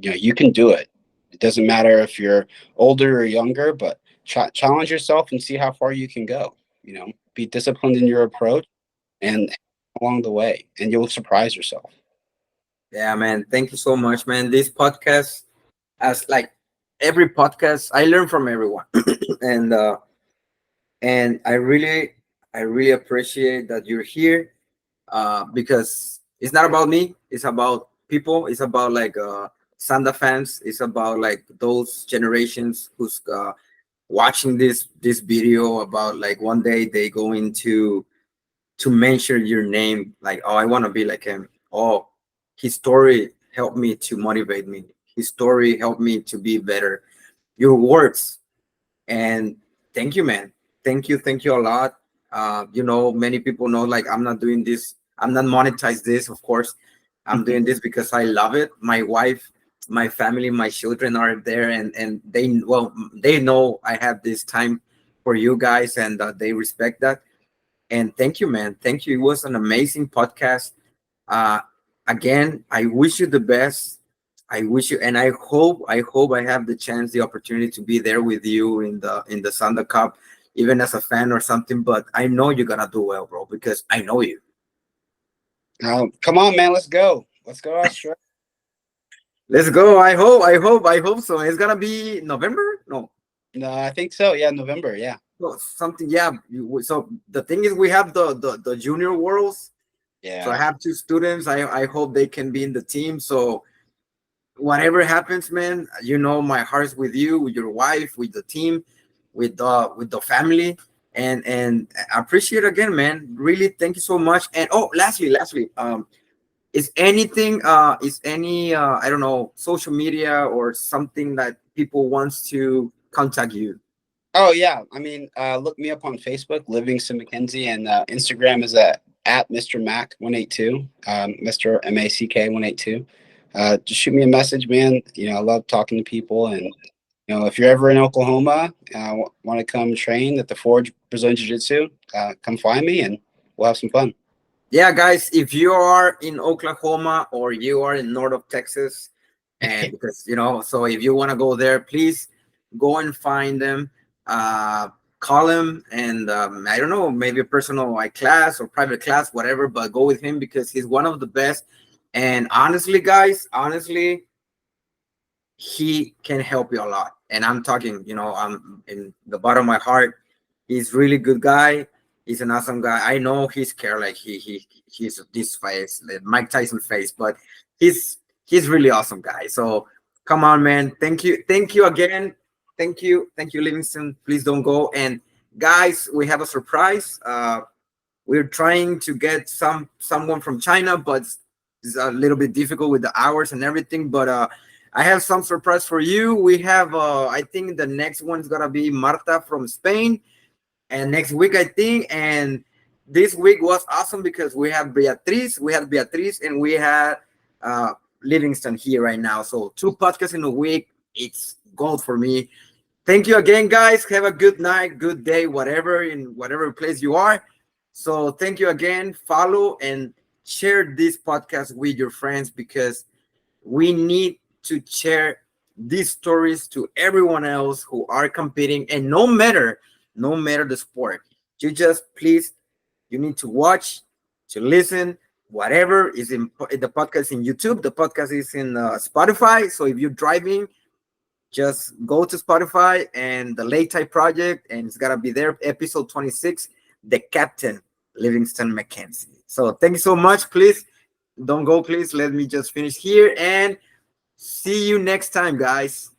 you can do it. It doesn't matter if you're older or younger, but challenge yourself and see how far you can go. Be disciplined in your approach and along the way, and you'll surprise yourself. Yeah, man. Thank you so much, man. This podcast, as like every podcast, I learn from everyone, and I really appreciate that you're here, because it's not about me. It's about people. It's about like Sanda fans. It's about like those generations who's watching this video about like one day they going to mention your name, like, oh, I want to be like him. Oh, his story helped me to motivate me. His story helped me to be better. Your words. And thank you, man. Thank you a lot. Many people know like I'm not doing this, I'm not monetize this, of course. I'm doing this because I love it. My wife, my family, my children are there, and they know I have this time for you guys, and they respect that. And thank you, man. Thank you. It was an amazing podcast. Uh, Again, I wish you the best. I wish you, and I hope I have the chance, the opportunity to be there with you in the Thunder Cup, even as a fan or something. But I know you're gonna do well, bro, because I know you. Come on, man, let's go to Australia. Let's go. I hope so. It's gonna be November. No, No, I think so. Yeah, November. Yeah. no, something. Yeah. So the thing is, we have the junior worlds. So I Yeah. have two students. I hope they can be in the team. So whatever happens, man, my heart's with you, with your wife, with the team, with the family, and I appreciate it again, man. Really, thank you so much. And oh, lastly, is any I don't know, social media or something that people wants to contact you? Oh yeah. I mean, look me up on Facebook, Livingston McKenzie, and Instagram is at Mr. Mac 182, Mr. MACK 182. Just shoot me a message, man. I love talking to people, and if you're ever in Oklahoma, want to come train at the Forge Brazilian Jiu Jitsu, come find me, and we'll have some fun. Yeah, guys, if you are in Oklahoma or you are in north of Texas, and because so if you want to go there, please go and find them. Uh, Call him, and I don't know, maybe a personal like class or private class, whatever. But go with him because he's one of the best. And honestly, guys, honestly, he can help you a lot. And I'm talking, I'm in the bottom of my heart. He's really good guy. He's an awesome guy. I know he's scared, like he's this face, like Mike Tyson face, but he's really awesome guy. So come on, man. Thank you again. Thank you, Livingston. Please don't go. And guys, we have a surprise. We're trying to get someone from China, but it's a little bit difficult with the hours and everything. But I have some surprise for you. We have, I think the next one is gonna be Marta from Spain, and next week I think. And this week was awesome because we had Beatriz, and we had uh, Livingston here right now. So two podcasts in a week, it's gold for me. Thank you again, guys. Have a good night, good day, whatever, in whatever place you are. So thank you again. Follow and share this podcast with your friends, because we need to share these stories to everyone else who are competing, and no matter the sport. You just please, you need to watch, to listen, whatever is in the podcast in YouTube. The podcast is in Spotify. So if you're driving, just go to Spotify and the Lei Tai project, and it's gonna be there. Episode 26, the captain, Livingston McKenzie. So thank you so much. Please don't go. Please let me just finish here, and see you next time, guys.